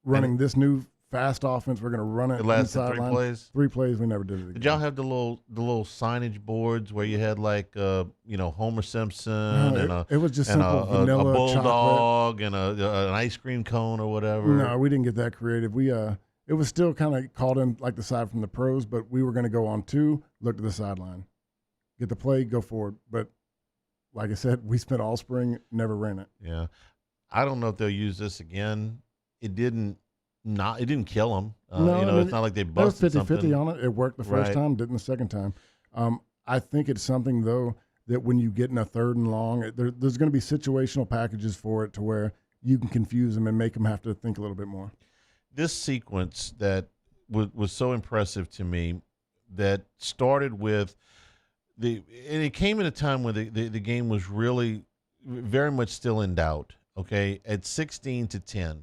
running this new fast offense. We're going to run it. It lasted 3 plays? 3 plays. We never did it again. Did y'all have the little signage boards where you had like Homer Simpson it was just simple vanilla, a bulldog chocolate. and an ice cream cone or whatever? No, we didn't get that creative. It was still kind of called in like the side from the pros, but we were going to go on 2, look to the sideline, get the play, go forward. But like I said, we spent all spring, never ran it. Yeah. I don't know if they'll use this again. It didn't kill them. It's not like they busted something. 50-50 on it. It worked the first time, didn't the second time. I think it's something, though, that when you get in a 3rd and long, there's going to be situational packages for it to where you can confuse them and make them have to think a little bit more. This sequence that was so impressive to me, that started with and it came at a time when the game was really very much still in doubt. Okay, at 16-10,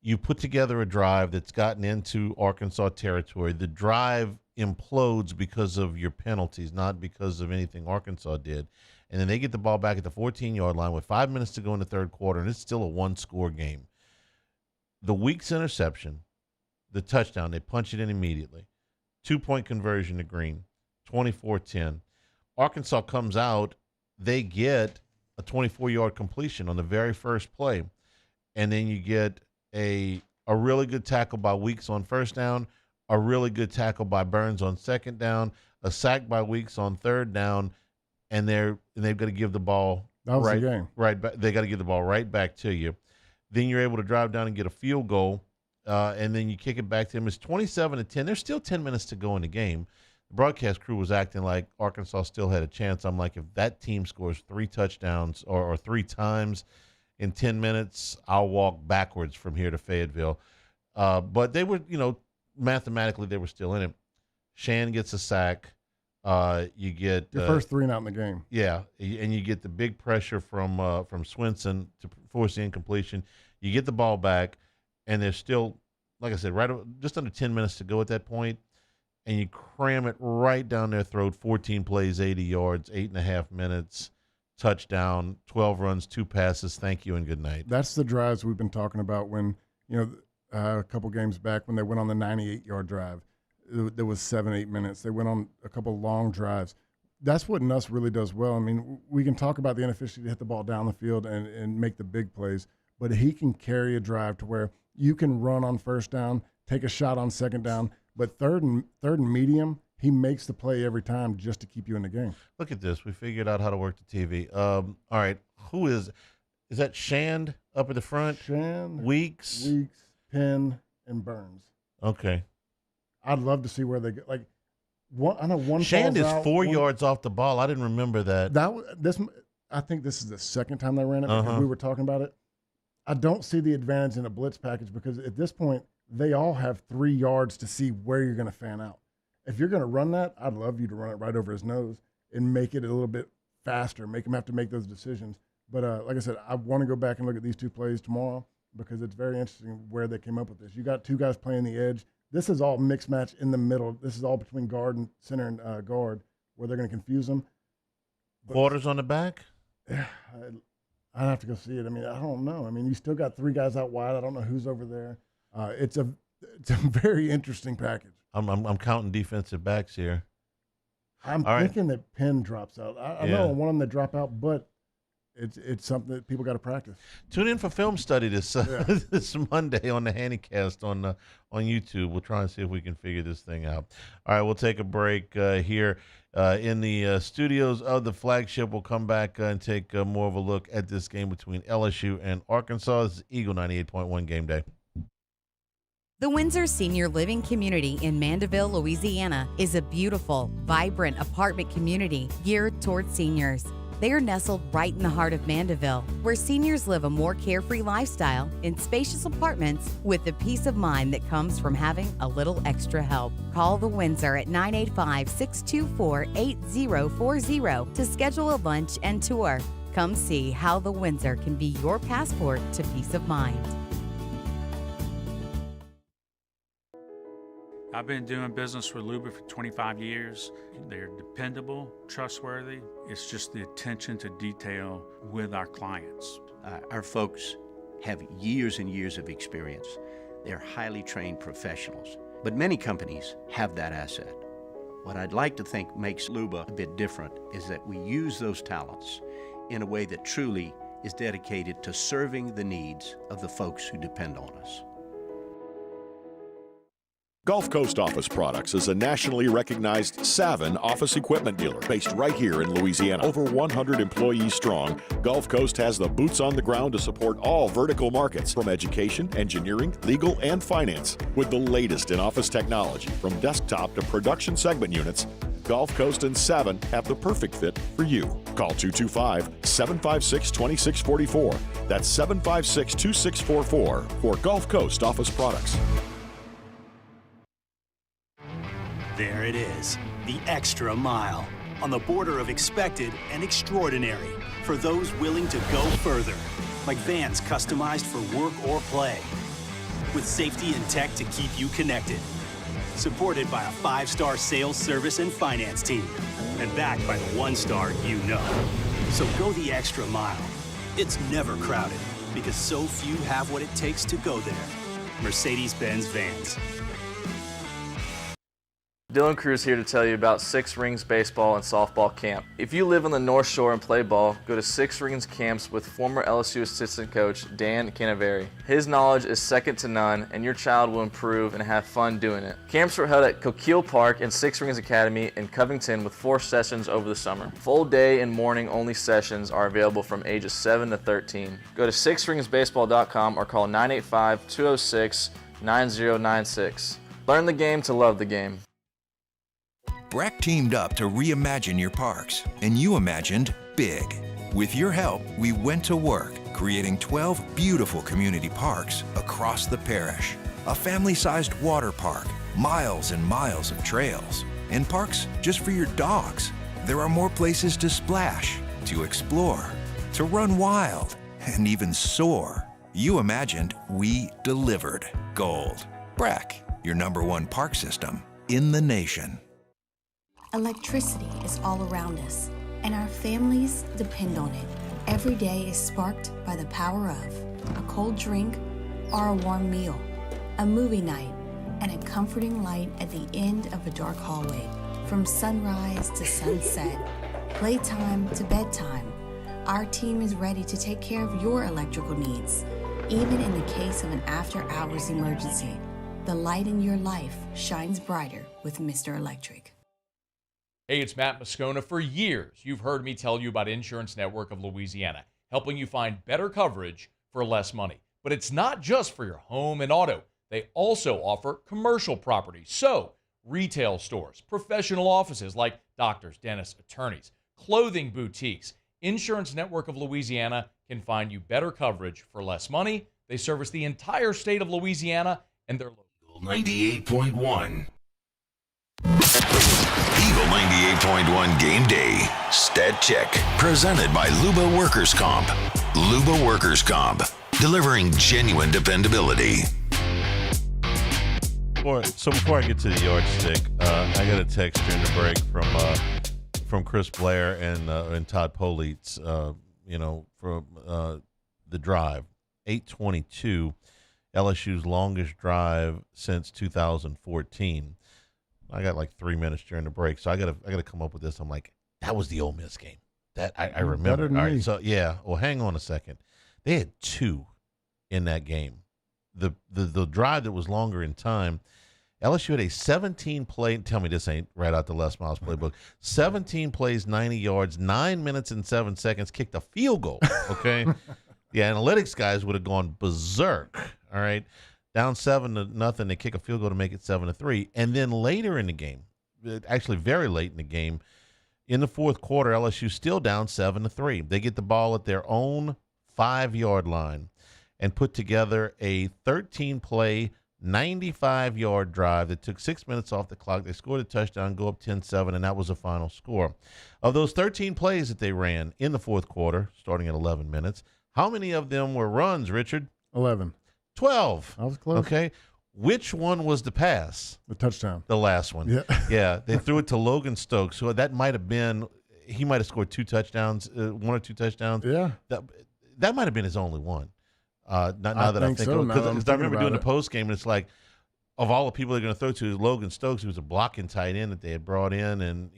you put together a drive that's gotten into Arkansas territory. The drive implodes because of your penalties, not because of anything Arkansas did. And then they get the ball back at the 14-yard line with 5 minutes to go in the 3rd quarter, and it's still a 1-score game. The Weeks interception, the touchdown, they punch it in immediately. 2-point conversion to Green, 24-10. Arkansas comes out, they get a 24-yard completion on the very first play. And then you get a really good tackle by Weeks on 1st down, a really good tackle by Burns on 2nd down, a sack by Weeks on 3rd down, and they've got to give the ball the game. Right back. They got to give the ball right back to you. Then you're able to drive down and get a field goal, and then you kick it back to them. It's 27-10. There's still 10 minutes to go in the game. The broadcast crew was acting like Arkansas still had a chance. I'm like, if that team scores 3 touchdowns or 3 times in 10 minutes, I'll walk backwards from here to Fayetteville. But they were, mathematically they were still in it. Shan gets a sack. You get your first 3 out in the game. Yeah, and you get the big pressure from Swinson to force the incompletion. You get the ball back, and there's still, like I said, just under 10 minutes to go at that point, and you cram it right down their throat. 14 plays, 80 yards, 8.5 minutes, touchdown, 12 runs, 2 passes. Thank you and good night. That's the drives we've been talking about when, a couple games back when they went on the 98-yard drive. There was 7-8 minutes. They went on a couple long drives. That's what Nuss really does well. I mean, we can talk about the inefficiency to hit the ball down the field and make the big plays, but he can carry a drive to where you can run on first down, take a shot on second down, but third and medium, he makes the play every time just to keep you in the game. Look at this. We figured out how to work the TV. All right. Who is that Shand up at the front? Shand, Weeks, Penn, and Burns. Okay. I'd love to see where they get. Like, I know one. Shand is out, 4 yards off the ball. I didn't remember that. I think this is the second time they ran it because we were talking about it. I don't see the advantage in a blitz package because at this point they all have 3 yards to see where you're going to fan out. If you're going to run that, I'd love you to run it right over his nose and make it a little bit faster. Make him have to make those decisions. But like I said, I want to go back and look at these 2 plays tomorrow because it's very interesting where they came up with this. You got 2 guys playing the edge. This is all mixed match in the middle. This is all between guard and center and guard where they're going to confuse them. But, Quarters on the back? I'd have to go see it. I mean, I don't know. I mean, you still got 3 guys out wide. I don't know who's over there. It's a very interesting package. I'm counting defensive backs here. I'm thinking that Penn drops out. I know I want them to drop out, but it's something that people got to practice. Tune in for film study this this Monday on the Handycast on YouTube. We'll try and see if we can figure this thing out. All right, we'll take a break here in the studios of the Flagship. We'll come back and take more of a look at this game between LSU and Arkansas. This is Eagle 98.1 Game Day. The Windsor Senior Living Community in Mandeville, Louisiana is a beautiful, vibrant apartment community geared towards seniors. They are nestled right in the heart of Mandeville, where seniors live a more carefree lifestyle in spacious apartments with the peace of mind that comes from having a little extra help. Call the Windsor at 985-624-8040 to schedule a lunch and tour. Come see how the Windsor can be your passport to peace of mind. I've been doing business with Luba for 25 years. They're dependable, trustworthy. It's just the attention to detail with our clients. Our folks have years and years of experience. They're highly trained professionals, but many companies have that asset. What I'd like to think makes Luba a bit different is that we use those talents in a way that truly is dedicated to serving the needs of the folks who depend on us. Gulf Coast Office Products is a nationally recognized Savin office equipment dealer based right here in Louisiana. Over 100 employees strong, Gulf Coast has the boots on the ground to support all vertical markets from education, engineering, legal, and finance. With the latest in office technology from desktop to production segment units, Gulf Coast and Savin have the perfect fit for you. Call 225-756-2644. That's 756-2644 for Gulf Coast Office Products. There it is, the extra mile, on the border of expected and extraordinary for those willing to go further, like vans customized for work or play, with safety and tech to keep you connected, supported by a 5-star sales, service, and finance team, and backed by the 1-star you know. So go the extra mile. It's never crowded, because so few have what it takes to go there. Mercedes-Benz Vans. Dylan Cruz here to tell you about Six Rings Baseball and Softball Camp. If you live on the North Shore and play ball, go to Six Rings Camps with former LSU assistant coach Dan Canaveri. His knowledge is second to none, and your child will improve and have fun doing it. Camps were held at Coquille Park and Six Rings Academy in Covington with 4 sessions over the summer. Full day and morning only sessions are available from ages 7 to 13. Go to sixringsbaseball.com or call 985-206-9096. Learn the game to love the game. Breck teamed up to reimagine your parks, and you imagined big. With your help, we went to work, creating 12 beautiful community parks across the parish. A family-sized water park, miles and miles of trails, and parks just for your dogs. There are more places to splash, to explore, to run wild, and even soar. You imagined, we delivered. Gold. Breck, your #1 park system in the nation. Electricity is all around us, and our families depend on it. Every day is sparked by the power of a cold drink or a warm meal, a movie night, and a comforting light at the end of a dark hallway. From sunrise to sunset, playtime to bedtime, our team is ready to take care of your electrical needs. Even in the case of an after-hours emergency, the light in your life shines brighter with Mr. Electric. Hey, it's Matt Moscona. For years, you've heard me tell you about Insurance Network of Louisiana, helping you find better coverage for less money. But it's not just for your home and auto. They also offer commercial property. So, retail stores, professional offices like doctors, dentists, attorneys, clothing boutiques. Insurance Network of Louisiana can find you better coverage for less money. They service the entire state of Louisiana, and they're local. 98.1. Eagle 98.1 Game Day Stat Check. Presented by Luba Workers Comp. Luba Workers Comp. Delivering genuine dependability. Before I get to the yardstick, I got a text during the break from Chris Blair and Todd Polites, from the drive. 8:22, LSU's longest drive since 2014. I got like 3 minutes during the break, so I gotta come up with this. I'm like, that was the Ole Miss game. That I remember. Better than All right, me. so yeah. Well, hang on a second. They had 2 in that game. The drive that was longer in time, LSU had a 17 play. Tell me this ain't right out the Les Miles playbook. 17 plays, 90 yards, 9 minutes and 7 seconds. Kicked a field goal. Okay, the analytics guys would have gone berserk. All right. Down 7-0, they kick a field goal to make it 7-3. And then later in the game, actually very late in the game, in the fourth quarter, LSU still down 7-3. They get the ball at their own 5-yard line and put together a 13-play, 95-yard drive that took 6 minutes off the clock. They scored a touchdown, go up 10-7, and that was the final score. Of those 13 plays that they ran in the fourth quarter, starting at 11 minutes, how many of them were runs, Richard? 11. 12. I was close. Okay. Which one was the pass? The touchdown. The last one. Yeah. Yeah. They threw it to Logan Stokes, who that might have been, he might have scored 2 touchdowns, 1 or 2 touchdowns. Yeah. That might have been his only one. Now that I think so, of it. Because I remember doing the it. post game, and it's like, of all the people they're going to throw to, Logan Stokes, who was a blocking tight end that they had brought in, and,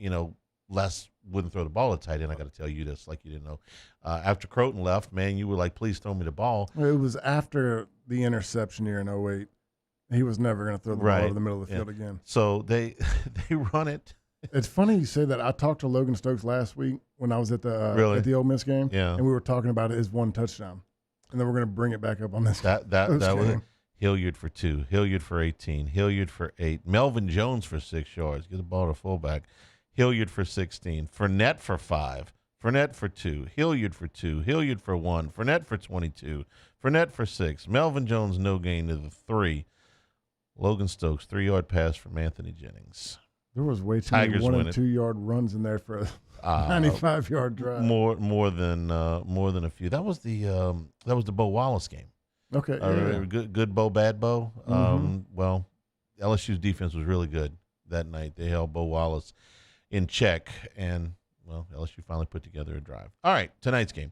Les wouldn't throw the ball at tight end. I got to tell you this, like you didn't know. After Croton left, man, you were like, please throw me the ball. It was after the interception year in 08. He was never going to throw the ball over the middle of the field again. So they run it. It's funny you say that. I talked to Logan Stokes last week when I was at the Ole Miss game, and we were talking about his 1 touchdown, and then we're going to bring it back up on this. That was Hilliard for 2, Hilliard for 18, Hilliard for 8, Melvin Jones for 6 yards. Get the ball to fullback. Hilliard for 16, Fournette for 5, Fournette for 2, Hilliard for 2, Hilliard for 1, Fournette for 22, Fournette for 6, Melvin Jones no gain to the 3, Logan Stokes 3-yard pass from Anthony Jennings. There was way too many 1 and 2 yard runs in there for a 95-yard drive. More than a few. That was the Bo Wallace game. Okay, good Bo, bad Bo. Mm-hmm. Well, LSU's defense was really good that night. They held Bo Wallace in check, and LSU finally put together a drive. All right, tonight's game.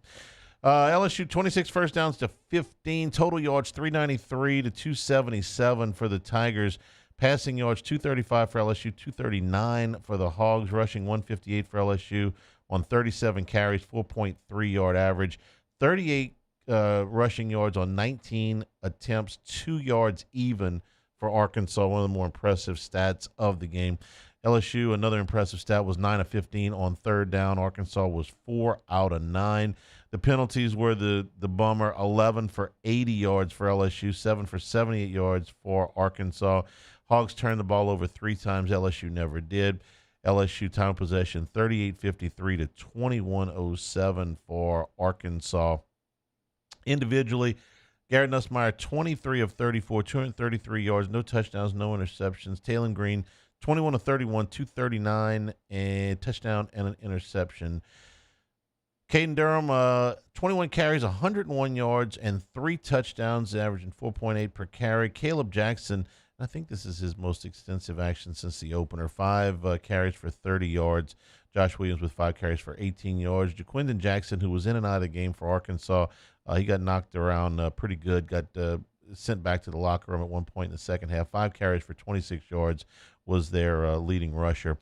LSU 26 first downs to 15, total yards 393 to 277 for the Tigers. Passing yards, 235 for LSU, 239 for the Hogs. Rushing, 158 for LSU on 37 carries, 4.3-yard average. 38 rushing yards on 19 attempts, 2 yards even for Arkansas, one of the more impressive stats of the game. LSU, another impressive stat, was 9 of 15 on third down. Arkansas was 4 out of 9. The penalties were the bummer, 11 for 80 yards for LSU, 7 for 78 yards for Arkansas. Hogs turned the ball over 3 times. LSU never did. LSU time of possession, 38:53 to 21:07 for Arkansas. Individually, Garrett Nussmeier, 23 of 34, 233 yards, no touchdowns, no interceptions. Taylon Green, 21 of 31, 239, and touchdown and an interception. Caden Durham, 21 carries, 101 yards, and 3 touchdowns, averaging 4.8 per carry. Caleb Jackson, I think this is his most extensive action since the opener, 5 carries for 30 yards. Josh Williams with 5 carries for 18 yards. Jaquindon Jackson, who was in and out of the game for Arkansas, he got knocked around pretty good, got sent back to the locker room at one point in the second half. 5 carries for 26 yards was their leading rusher.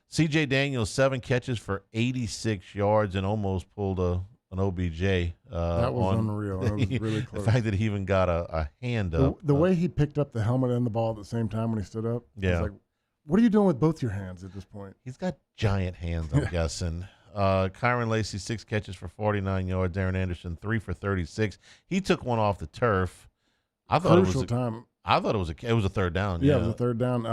C.J. Daniels, 7 catches for 86 yards and almost pulled an OBJ. That was unreal. That was really close. The fact that he even got a hand up. The way he picked up the helmet and the ball at the same time when he stood up. Yeah. I was like, what are you doing with both your hands at this point? He's got giant hands, I'm guessing. Kyron Lacey, 6 catches for 49 yards. Aaron Anderson, 3 for 36. He took one off the turf. I thought Crucial time. I thought it was a third down. Yeah, it was a third down.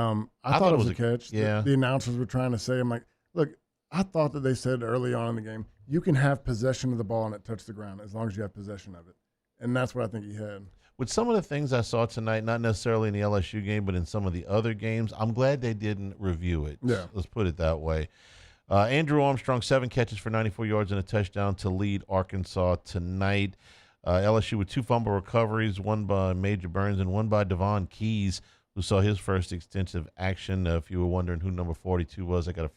I thought it was a catch. Yeah. The announcers were trying to say, I'm like, look, I thought that they said early on in the game, you can have possession of the ball and it touch the ground as long as you have possession of it. And that's what I think he had. With some of the things I saw tonight, not necessarily in the LSU game, but in some of the other games, I'm glad they didn't review it. Yeah. Let's put it that way. Andrew Armstrong, 7 catches for 94 yards and a touchdown to lead Arkansas tonight. LSU with 2 fumble recoveries, one by Major Burns and one by Devon Keys, who saw his first extensive action. If you were wondering who number 42 was, I got a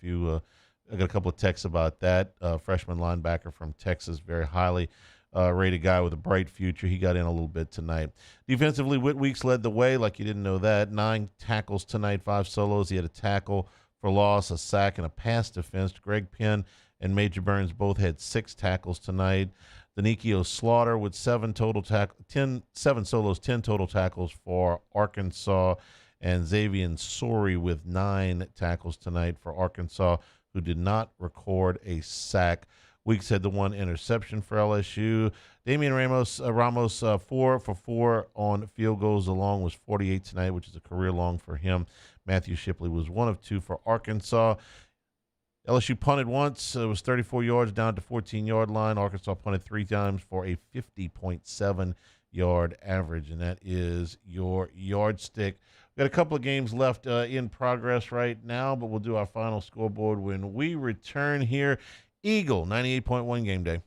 couple of texts about that. Freshman linebacker from Texas, very highly rated guy with a bright future. He got in a little bit tonight. Defensively, Whit Weeks led the way, like you didn't know that. 9 tackles tonight, 5 solos. He had a tackle for loss, a sack, and a pass defense. Greg Penn and Major Burns both had 6 tackles tonight. Danikio Slaughter with 7 solos, 10 total tackles for Arkansas, and Xavier Sori with 9 tackles tonight for Arkansas, who did not record a sack. Weeks had the 1 interception for LSU. Damian Ramos, 4 for 4 on field goals. The long was 48 tonight, which is a career long for him. Matthew Shipley was 1 of 2 for Arkansas. LSU punted once. It was 34 yards down to 14-yard line. Arkansas punted 3 times for a 50.7-yard average, and that is your yardstick. We've got a couple of games left in progress right now, but we'll do our final scoreboard when we return here. Eagle, 98.1 Game Day.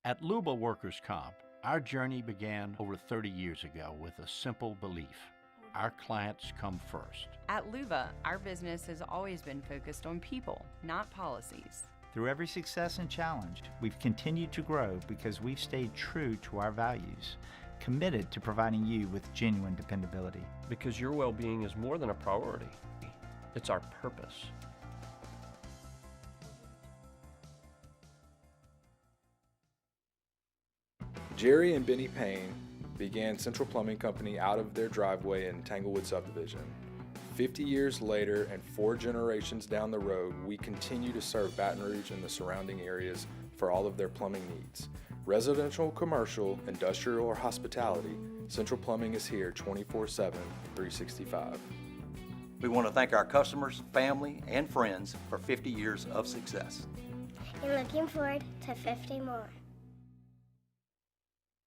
At Luba Workers' Comp, our journey began over 30 years ago with a simple belief: our clients come first. At Luba, our business has always been focused on people, not policies. Through every success and challenge, we've continued to grow because we've stayed true to our values, committed to providing you with genuine dependability. Because your well-being is more than a priority. It's our purpose. Jerry and Benny Payne began Central Plumbing Company out of their driveway in Tanglewood subdivision. 50 years later and 4 generations down the road, we continue to serve Baton Rouge and the surrounding areas for all of their plumbing needs. Residential, commercial, industrial, or hospitality, Central Plumbing is here 24/7, 365. We want to thank our customers, family, and friends for 50 years of success. And looking forward to 50 more.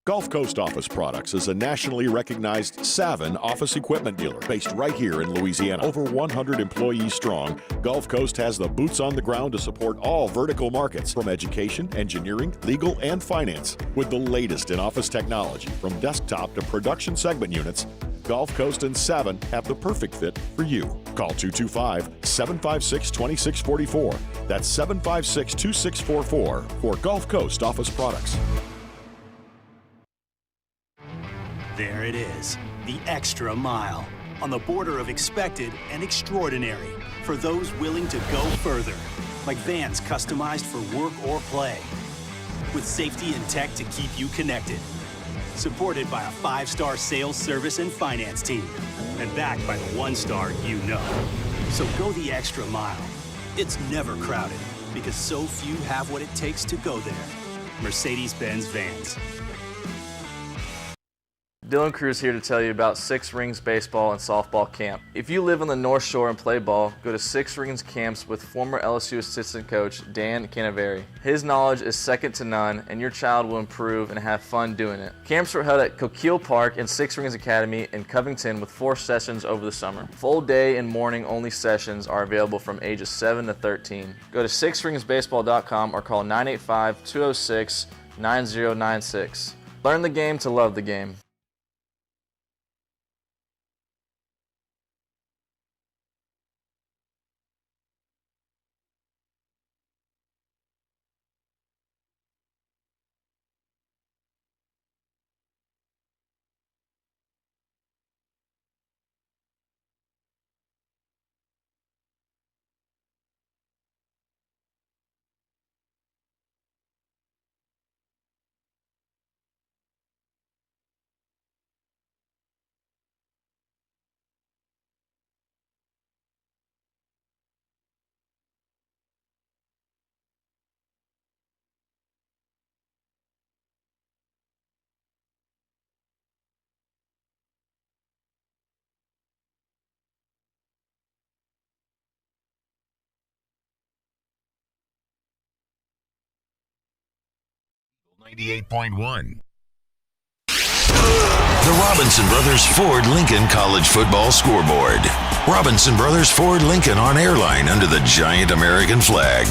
Gulf Coast Office Products is a nationally recognized Savin office equipment dealer based right here in Louisiana. Over 100 employees strong, Gulf Coast has the boots on the ground to support all vertical markets, from education, engineering, legal, and finance. With the latest in office technology, from desktop to production segment units, Gulf Coast and Savin have the perfect fit for you. Call 225-756-2644. That's 756-2644 for Gulf Coast Office Products. There it is, the extra mile, on the border of expected and extraordinary, for those willing to go further, like vans customized for work or play, with safety and tech to keep you connected, supported by a 5-star sales, service, and finance team, and backed by the 1-star you know. So go the extra mile. It's never crowded, because so few have what it takes to go there. Mercedes-Benz Vans. Dylan Cruz here to tell you about Six Rings Baseball and Softball Camp. If you live on the North Shore and play ball, go to Six Rings Camps with former LSU assistant coach Dan Canaveri. His knowledge is second to none, and your child will improve and have fun doing it. Camps were held at Coquille Park and Six Rings Academy in Covington with 4 sessions over the summer. Full day and morning only sessions are available from ages 7 to 13. Go to sixringsbaseball.com or call 985-206-9096. Learn the game to love the game. .1. The Robinson Brothers Ford Lincoln College Football Scoreboard. Robinson Brothers Ford Lincoln on airline under the giant American flag.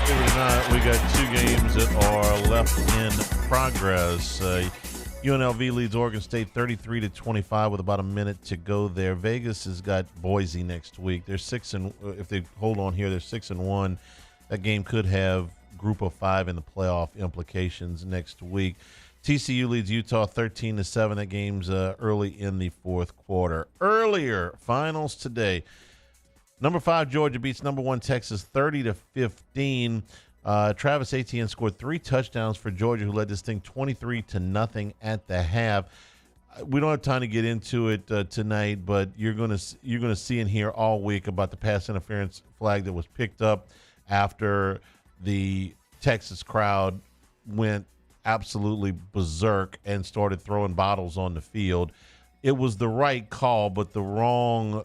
Believe it or not, we got 2 games that are left in progress. UNLV leads Oregon State 33-25 with about a minute to go there. Vegas has got Boise next week. They're 6 and if they hold on here, they're 6-1. That game could have Group of 5 in the playoff implications next week. TCU leads Utah 13-7. That game's early in the fourth quarter. Earlier finals today. Number 5 Georgia beats number 1 Texas 30-15. Travis Etienne scored 3 touchdowns for Georgia, who led this thing 23-0 at the half. We don't have time to get into it tonight, but you're gonna see and hear all week about the pass interference flag that was picked up after the Texas crowd went absolutely berserk and started throwing bottles on the field. It was the right call, but the wrong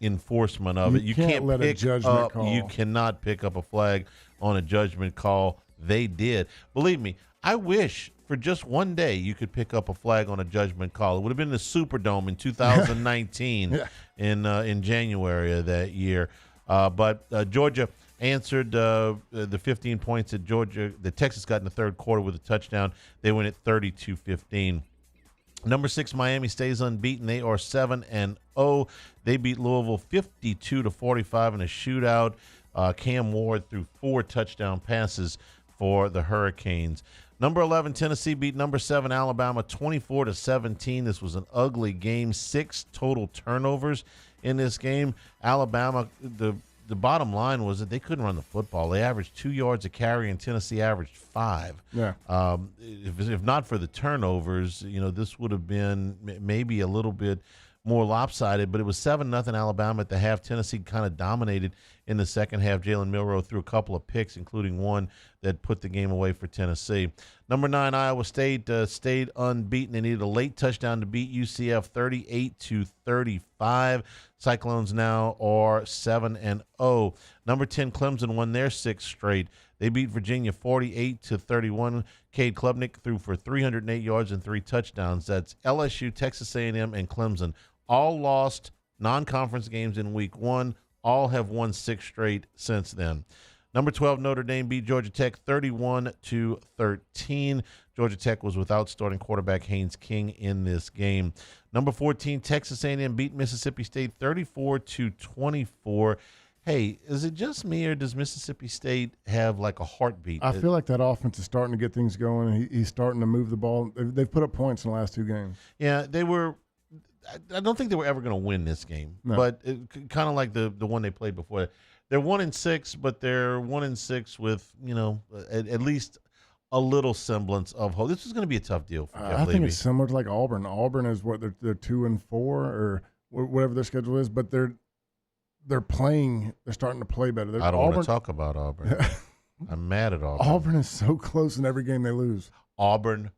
enforcement of it. You can't let a judgment call. You cannot pick up a flag on a judgment call. They did. Believe me, I wish for just one day you could pick up a flag on a judgment call. It would have been the Superdome in 2019 in January of that year. But Georgia answered the 15 points that Texas got in the third quarter with a touchdown. They win at 32-15. Number 6 Miami stays unbeaten. They are 7-0. They beat Louisville 52-45 in a shootout. Cam Ward threw 4 touchdown passes for the Hurricanes. Number 11 Tennessee beat number 7 Alabama 24-17. This was an ugly game. 6 total turnovers in this game. Alabama, the bottom line was that they couldn't run the football. They averaged 2 yards a carry, and Tennessee averaged 5. Yeah. If not for the turnovers, this would have been maybe a little bit more lopsided, but it was 7-0 Alabama at the half. Tennessee kind of dominated in the second half. Jalen Milroe threw a couple of picks, including one that put the game away for Tennessee. Number 9 Iowa State stayed unbeaten. They needed a late touchdown to beat UCF 38-35. Cyclones now are 7-0. Number 10 Clemson won their 6th straight. They beat Virginia 48-31. Cade Klubnik threw for 308 yards and 3 touchdowns. That's LSU, Texas A&M, and Clemson. All lost non-conference games in week 1. All have won 6 straight since then. Number 12, Notre Dame beat Georgia Tech 31-13. Georgia Tech was without starting quarterback Haynes King in this game. Number 14, Texas A&M beat Mississippi State 34-24. Hey, is it just me, or does Mississippi State have like a heartbeat? I feel like that offense is starting to get things going. He's starting to move the ball. They've put up points in the last 2 games. Yeah, they were. I don't think they were ever going to win this game, No. but kind of like the one they played before. They're 1-6, but they're 1-6 with at least a little semblance of hope. This is going to be a tough deal for Jeff I think Levy. it's similar to like Auburn. Auburn is what they're 2-4 or whatever their schedule is, but they're playing. They're starting to play better. I don't want to talk about Auburn. I'm mad at Auburn. Auburn is so close in every game they lose. Auburn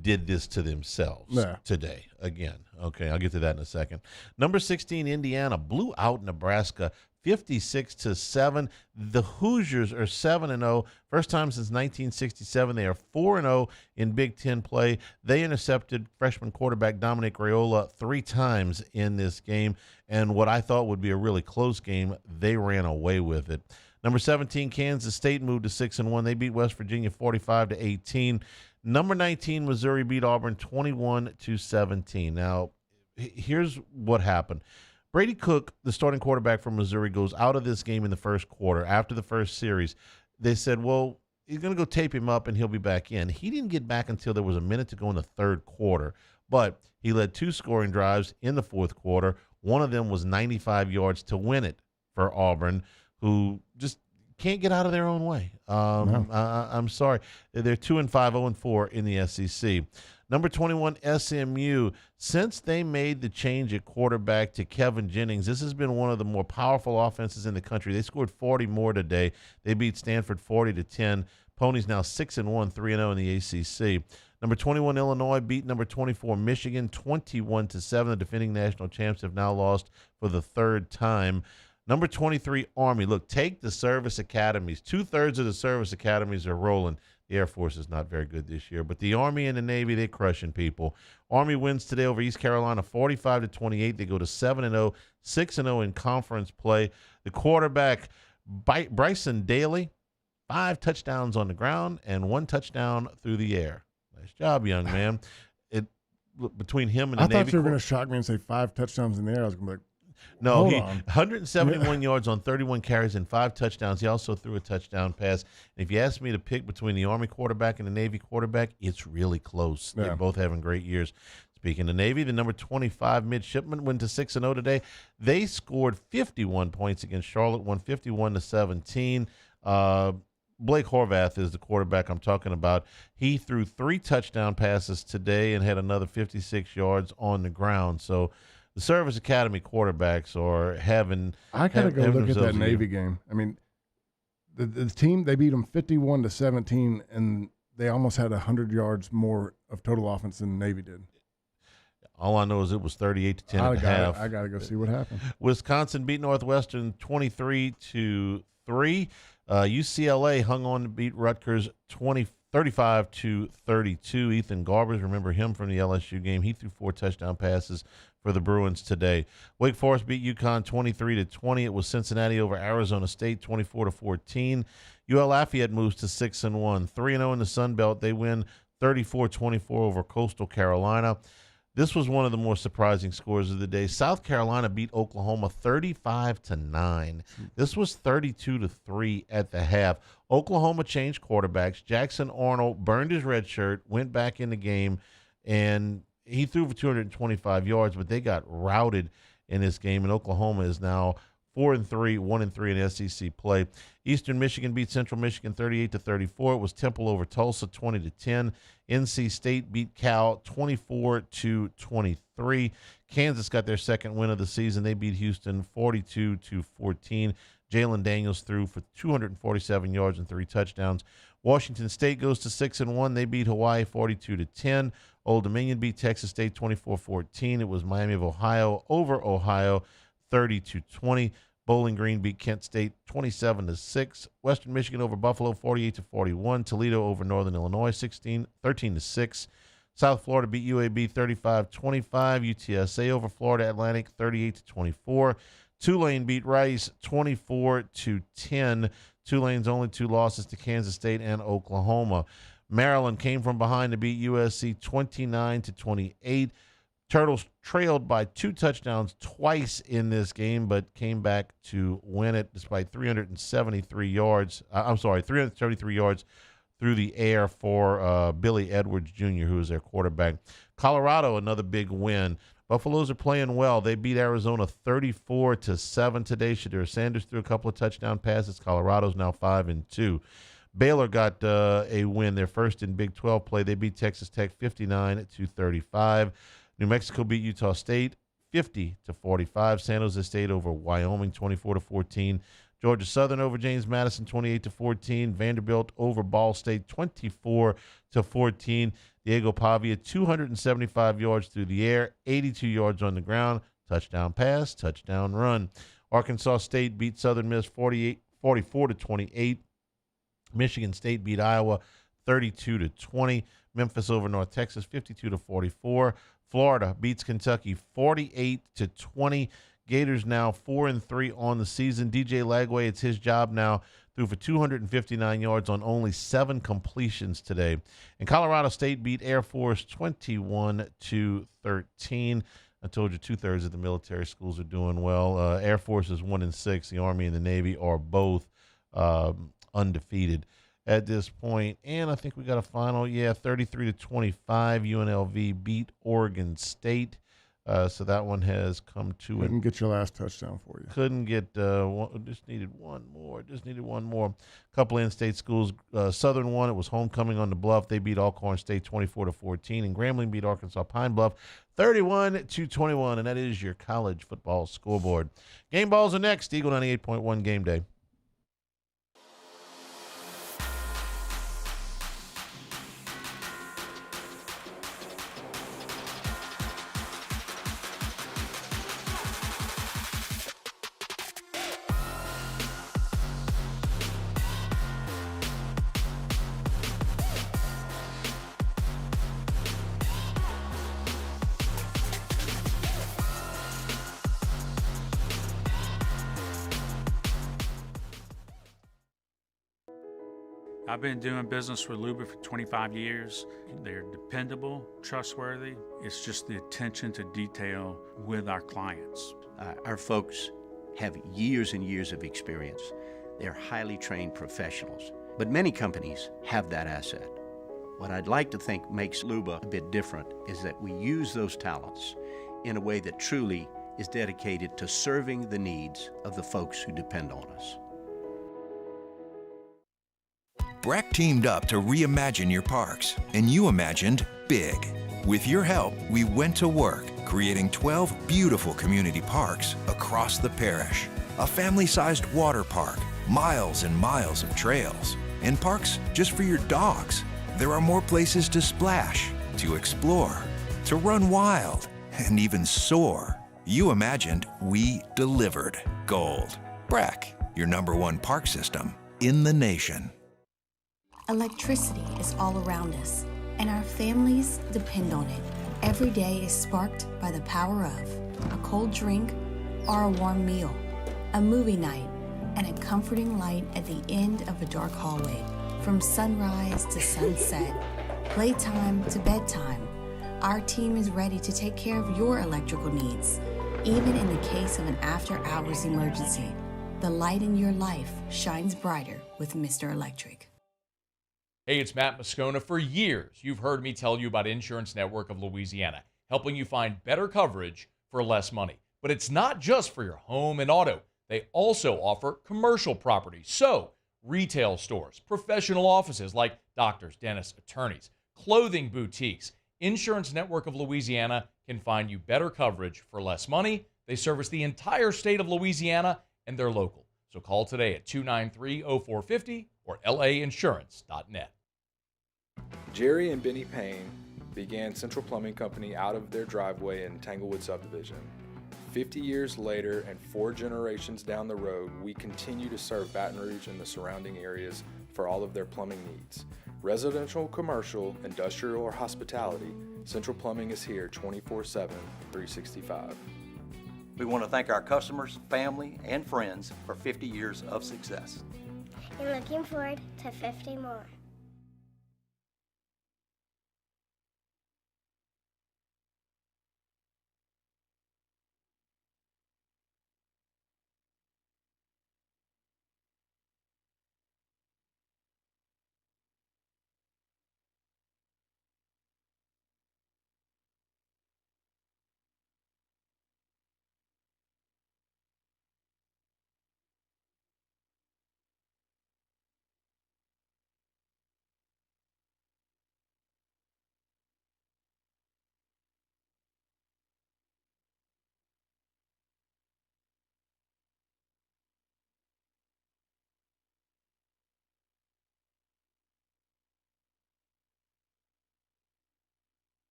did this to themselves Yeah. today again. Okay, I'll get to that in a second. Number 16, Indiana blew out Nebraska 56-7. The Hoosiers are 7-0. First time since 1967. They are 4-0 in Big Ten play. They intercepted freshman quarterback Dominic Raiola 3 times in this game, and what I thought would be a really close game, they ran away with it. Number 17, Kansas State moved to 6-1. They beat West Virginia 45-18. Number 19, Missouri beat Auburn 21-17. Now, here's what happened. Brady Cook, the starting quarterback from Missouri, goes out of this game in the first quarter. After the first series, they said, well, he's going to go tape him up and he'll be back in. He didn't get back until there was a minute to go in the third quarter, but he led 2 scoring drives in the fourth quarter. One of them was 95 yards to win it for Auburn, who just can't get out of their own way. No. I'm sorry. They're 2-5, 0-4 in the SEC. Number 21, SMU. Since they made the change at quarterback to Kevin Jennings, this has been one of the more powerful offenses in the country. They scored 40 more today. They beat Stanford 40-10. Ponies now 6-1, 3-0 in the ACC. Number 21, Illinois beat number 24, Michigan 21-7. The defending national champs have now lost for the 3rd time. Number 23, Army. Look, take the service academies. 2/3 of the service academies are rolling. The Air Force is not very good this year, but the Army and the Navy, they're crushing people. Army wins today over East Carolina 45-28. They go to 7-0, 6-0 in conference play. The quarterback, Bryson Daly, 5 touchdowns on the ground and 1 touchdown through the air. Nice job, young man. Between him and the Navy. I thought you were going to shock me and say 5 touchdowns in the air. I was going to be like, no, hold he on. 171 yards on 31 carries and 5 touchdowns. He also threw a touchdown pass. And if you ask me to pick between the Army quarterback and the Navy quarterback, it's really close. Yeah. They're both having great years. Speaking of Navy, the number 25 midshipmen went to 6-0 today. They scored 51 points against Charlotte, won 51-17. Blake Horvath is the quarterback I'm talking about. He threw 3 touchdown passes today and had another 56 yards on the ground. So the Service Academy quarterbacks are having. I gotta go look at that Navy game. game. I mean, the team, they beat them 51-17, and they almost had 100 yards more of total offense than the Navy did. All I know is it was 38-10 at the half. I gotta go see what happened. Wisconsin beat Northwestern 23-3. UCLA hung on to beat Rutgers 35-32. Ethan Garbers, remember him from the LSU game. He threw 4 touchdown passes for the Bruins today. Wake Forest beat UConn 23-20. It was Cincinnati over Arizona State 24-14. UL Lafayette moves to 6-1. 3-0 in the Sun Belt. They win 34-24 over Coastal Carolina. This was one of the more surprising scores of the day. South Carolina beat Oklahoma 35-9. This was 32-3 at the half. Oklahoma changed quarterbacks. Jackson Arnold burned his red shirt, went back in the game, and he threw for 225 yards, but they got routed in this game, and Oklahoma is now 4-3, 1-3 in SEC play. Eastern Michigan beat Central Michigan 38-34. It was Temple over Tulsa 20-10. NC State beat Cal 24-23. Kansas got their second win of the season. They beat Houston 42-14. Jalen Daniels threw for 247 yards and 3 touchdowns. Washington State goes to 6-1. They beat Hawaii 42-10. Old Dominion beat Texas State 24-14. It was Miami of Ohio over Ohio 30-20. Bowling Green beat Kent State 27-6. Western Michigan over Buffalo 48-41. Toledo over Northern Illinois 13-6. South Florida beat UAB 35-25. UTSA over Florida Atlantic 38-24. Tulane beat Rice 24-10. Tulane's only two losses to Kansas State and Oklahoma. Maryland came from behind to beat USC 29-28. Turtles trailed by 2 touchdowns twice in this game, but came back to win it despite 373 yards through the air for Billy Edwards Jr., who is their quarterback. Colorado, another big win. Buffaloes are playing well. They beat Arizona 34-7 today. Shadir Sanders threw a couple of touchdown passes. Colorado's now 5-2. Baylor got a win, their first in Big 12 play. They beat Texas Tech 59-35. New Mexico beat Utah State 50-45. San Jose State over Wyoming 24-14. Georgia Southern over James Madison 28-14. Vanderbilt over Ball State 24-14. Diego Pavia 275 yards through the air, 82 yards on the ground, touchdown pass, touchdown run. Arkansas State beat Southern Miss 44-28. Michigan State beat Iowa 32-20. Memphis over North Texas 52-44. Florida beats Kentucky 48-20. Gators now 4-3 on the season. DJ Lagway, it's his job now. Threw for 259 yards on only 7 completions today. And Colorado State beat Air Force 21-13. I told you 2/3 of the military schools are doing well. Air Force is 1-6. The Army and the Navy are both undefeated at this point. And I think we got a final. 33-25. UNLV beat Oregon State. So that one has come to Couldn't get your last touchdown for you. Couldn't get just needed one more. A couple in-state schools. Southern won. It was homecoming on the Bluff. They beat Alcorn State 24-14, and Grambling beat Arkansas Pine Bluff 31-21. And that is your college football scoreboard. Game balls are next. Eagle 98.1 Game Day. I've been doing business with Luba for 25 years. They're dependable, trustworthy. It's just the attention to detail with our clients. Our folks have years and years of experience. They're highly trained professionals, but many companies have that asset. What I'd like to think makes Luba a bit different is that we use those talents in a way that truly is dedicated to serving the needs of the folks who depend on us. Breck teamed up to reimagine your parks, and you imagined big. With your help, we went to work, creating 12 beautiful community parks across the parish. A family-sized water park, miles and miles of trails, and parks just for your dogs. There are more places to splash, to explore, to run wild, and even soar. You imagined, we delivered gold. Breck, your #1 park system in the nation. Electricity is all around us, and our families depend on it. Every day is sparked by the power of a cold drink or a warm meal, a movie night, and a comforting light at the end of a dark hallway. From sunrise to sunset, playtime to bedtime, our team is ready to take care of your electrical needs. Even in the case of an after-hours emergency, the light in your life shines brighter with Mr. Electric. Hey, it's Matt Moscona. For years, you've heard me tell you about Insurance Network of Louisiana, helping you find better coverage for less money. But it's not just for your home and auto. They also offer commercial property. So, retail stores, professional offices like doctors, dentists, attorneys, clothing boutiques. Insurance Network of Louisiana can find you better coverage for less money. They service the entire state of Louisiana, and they're local. So call today at 293-0450 or lainsurance.net. Jerry and Benny Payne began Central Plumbing Company out of their driveway in Tanglewood subdivision. 50 years later and 4 generations down the road, we continue to serve Baton Rouge and the surrounding areas for all of their plumbing needs. Residential, commercial, industrial, or hospitality, Central Plumbing is here 24/7, 365. We want to thank our customers, family, and friends for 50 years of success. And looking forward to 50 more.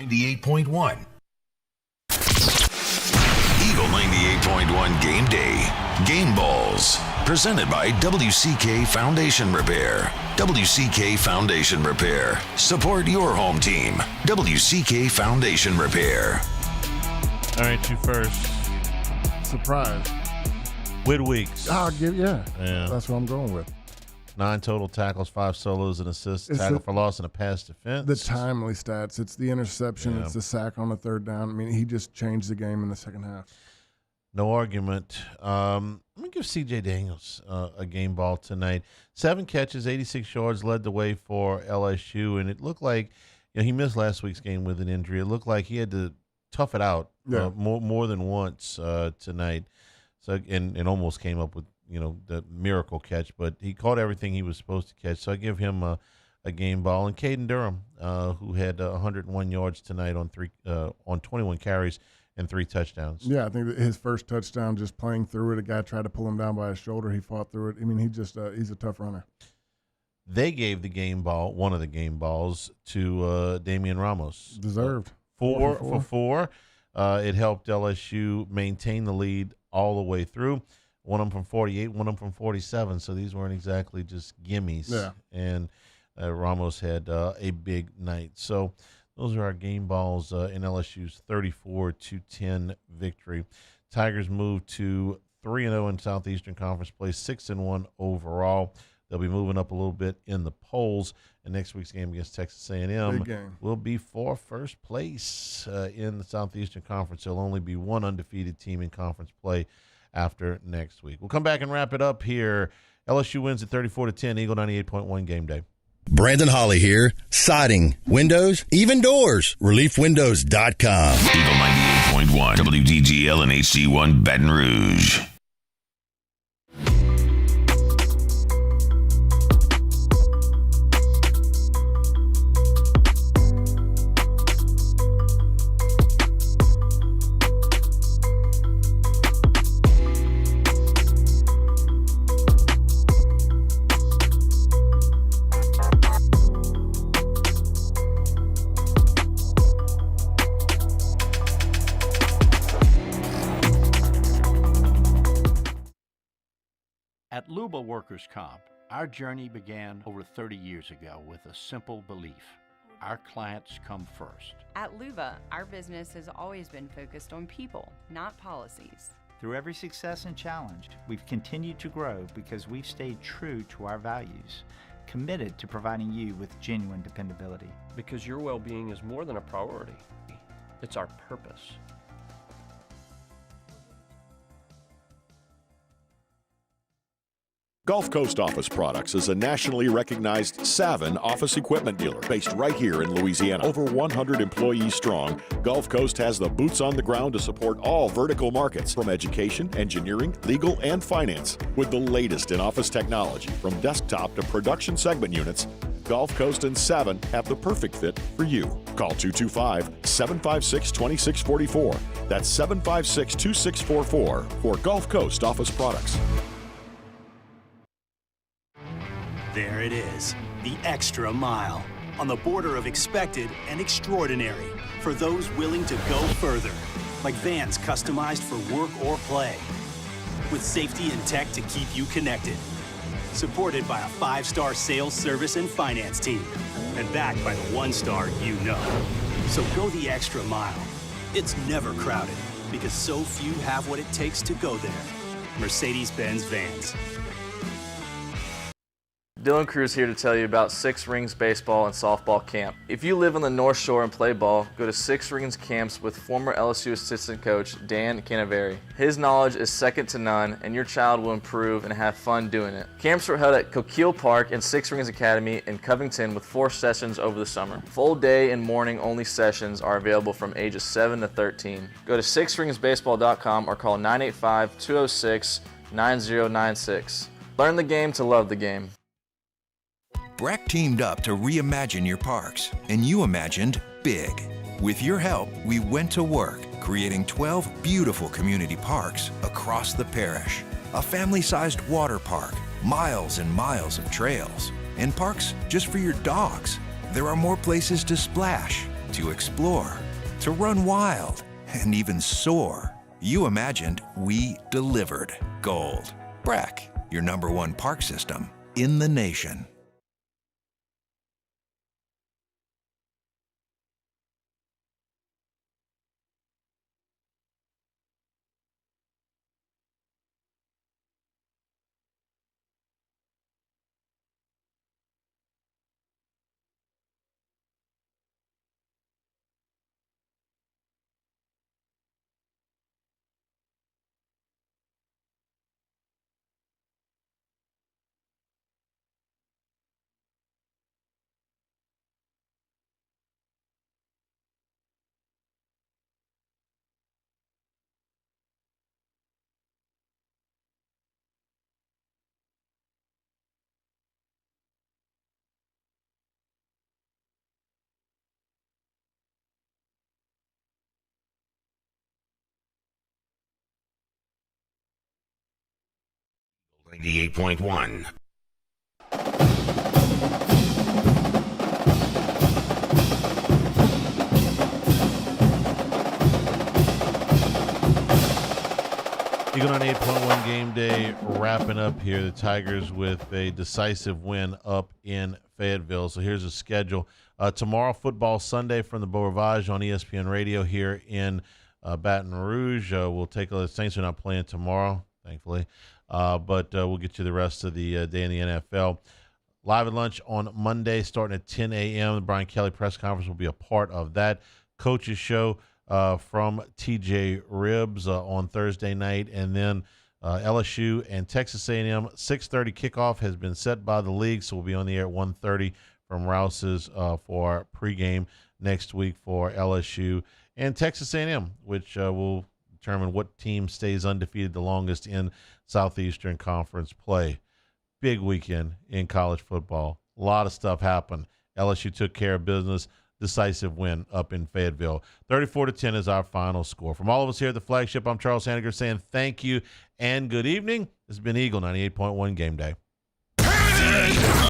Eagle 98.1. Eagle 98.1 Game Day. Game Balls. Presented by WCK Foundation Repair. WCK Foundation Repair. Support your home team. WCK Foundation Repair. All right, you first. Surprise. Wid Weeks. Yeah. Yeah. That's what I'm going with. 9 total tackles, 5 solos, and assists, tackle for loss, and a pass defense. The timely stats. It's the interception. Yeah. It's the sack on the third down. I mean, he just changed the game in the second half. No argument. I'm going to give C.J. Daniels a game ball tonight. 7 catches, 86 yards, led the way for LSU, and it looked like he missed last week's game with an injury. It looked like he had to tough it out more than once tonight. So and almost came up with the miracle catch, but he caught everything he was supposed to catch. So I give him a game ball. And Caden Durham, who had 101 yards tonight on 21 carries and 3 touchdowns. Yeah, I think that his first touchdown, just playing through it, a guy tried to pull him down by his shoulder. He fought through it. I mean, he's a tough runner. They gave the game ball, one of the game balls, to Damian Ramos. Deserved. 4 for 4. It helped LSU maintain the lead all the way through. One of them from 48, one of them from 47. So these weren't exactly just gimmies. Yeah. And Ramos had a big night. So those are our game balls in LSU's 34-10 victory. Tigers move to 3-0 in Southeastern Conference play, 6-1 overall. They'll be moving up a little bit in the polls. And next week's game against Texas A&M will be for first place in the Southeastern Conference. There'll only be one undefeated team in conference play after next week. We'll come back and wrap it up here. LSU wins at 34-10, Eagle 98.1 Game Day. Brandon Holly here. Siding, windows, even doors. ReliefWindows.com. Eagle 98.1, WDGL and HD1 Baton Rouge. At Luba Workers' Comp, our journey began over 30 years ago with a simple belief: our clients come first. At Luba, our business has always been focused on people, not policies. Through every success and challenge, we've continued to grow because we've stayed true to our values, committed to providing you with genuine dependability. Because your well-being is more than a priority. It's our purpose. Gulf Coast Office Products is a nationally recognized Savin office equipment dealer based right here in Louisiana. Over 100 employees strong, Gulf Coast has the boots on the ground to support all vertical markets, from education, engineering, legal, and finance. With the latest in office technology, from desktop to production segment units, Gulf Coast and Savin have the perfect fit for you. Call 225-756-2644. That's 756-2644 for Gulf Coast Office Products. There it is, the extra mile, on the border of expected and extraordinary for those willing to go further, like vans customized for work or play, with safety and tech to keep you connected. Supported by a 5-star sales, service, and finance team, and backed by the 1-star you know. So go the extra mile. It's never crowded, because so few have what it takes to go there. Mercedes-Benz Vans. Dylan Cruz here to tell you about Six Rings Baseball and Softball Camp. If you live on the North Shore and play ball, go to Six Rings Camps with former LSU assistant coach Dan Canaveri. His knowledge is second to none, and your child will improve and have fun doing it. Camps were held at Coquille Park and Six Rings Academy in Covington with 4 sessions over the summer. Full day and morning only sessions are available from ages 7 to 13. Go to sixringsbaseball.com or call 985-206-9096. Learn the game to love the game. Breck teamed up to reimagine your parks, and you imagined big. With your help, we went to work, creating 12 beautiful community parks across the parish. A family-sized water park, miles and miles of trails, and parks just for your dogs. There are more places to splash, to explore, to run wild, and even soar. You imagined, we delivered gold. Breck, your #1 park system in the nation. .1. Eagle 98.1 game day wrapping up here. The Tigers with a decisive win up in Fayetteville. So here's the schedule. Tomorrow, football Sunday from the Beau Rivage on ESPN Radio here in Baton Rouge. We'll take a Saints are not playing tomorrow, thankfully. But we'll get you the rest of the day in the NFL. Live at lunch on Monday starting at 10 a.m. The Brian Kelly press conference will be a part of that. Coach's show from TJ Ribbs on Thursday night. And then LSU and Texas A&M 6:30 kickoff has been set by the league, so we'll be on the air at 1:30 from Rouse's for pregame next week for LSU and Texas A&M, which will determine what team stays undefeated the longest in Southeastern Conference play. Big weekend in college football. A lot of stuff happened. LSU took care of business. Decisive win up in Fayetteville. 34-10 is our final score. From all of us here at the flagship, I'm Charles Hanniger saying thank you and good evening. This has been Eagle 98.1 Game Day.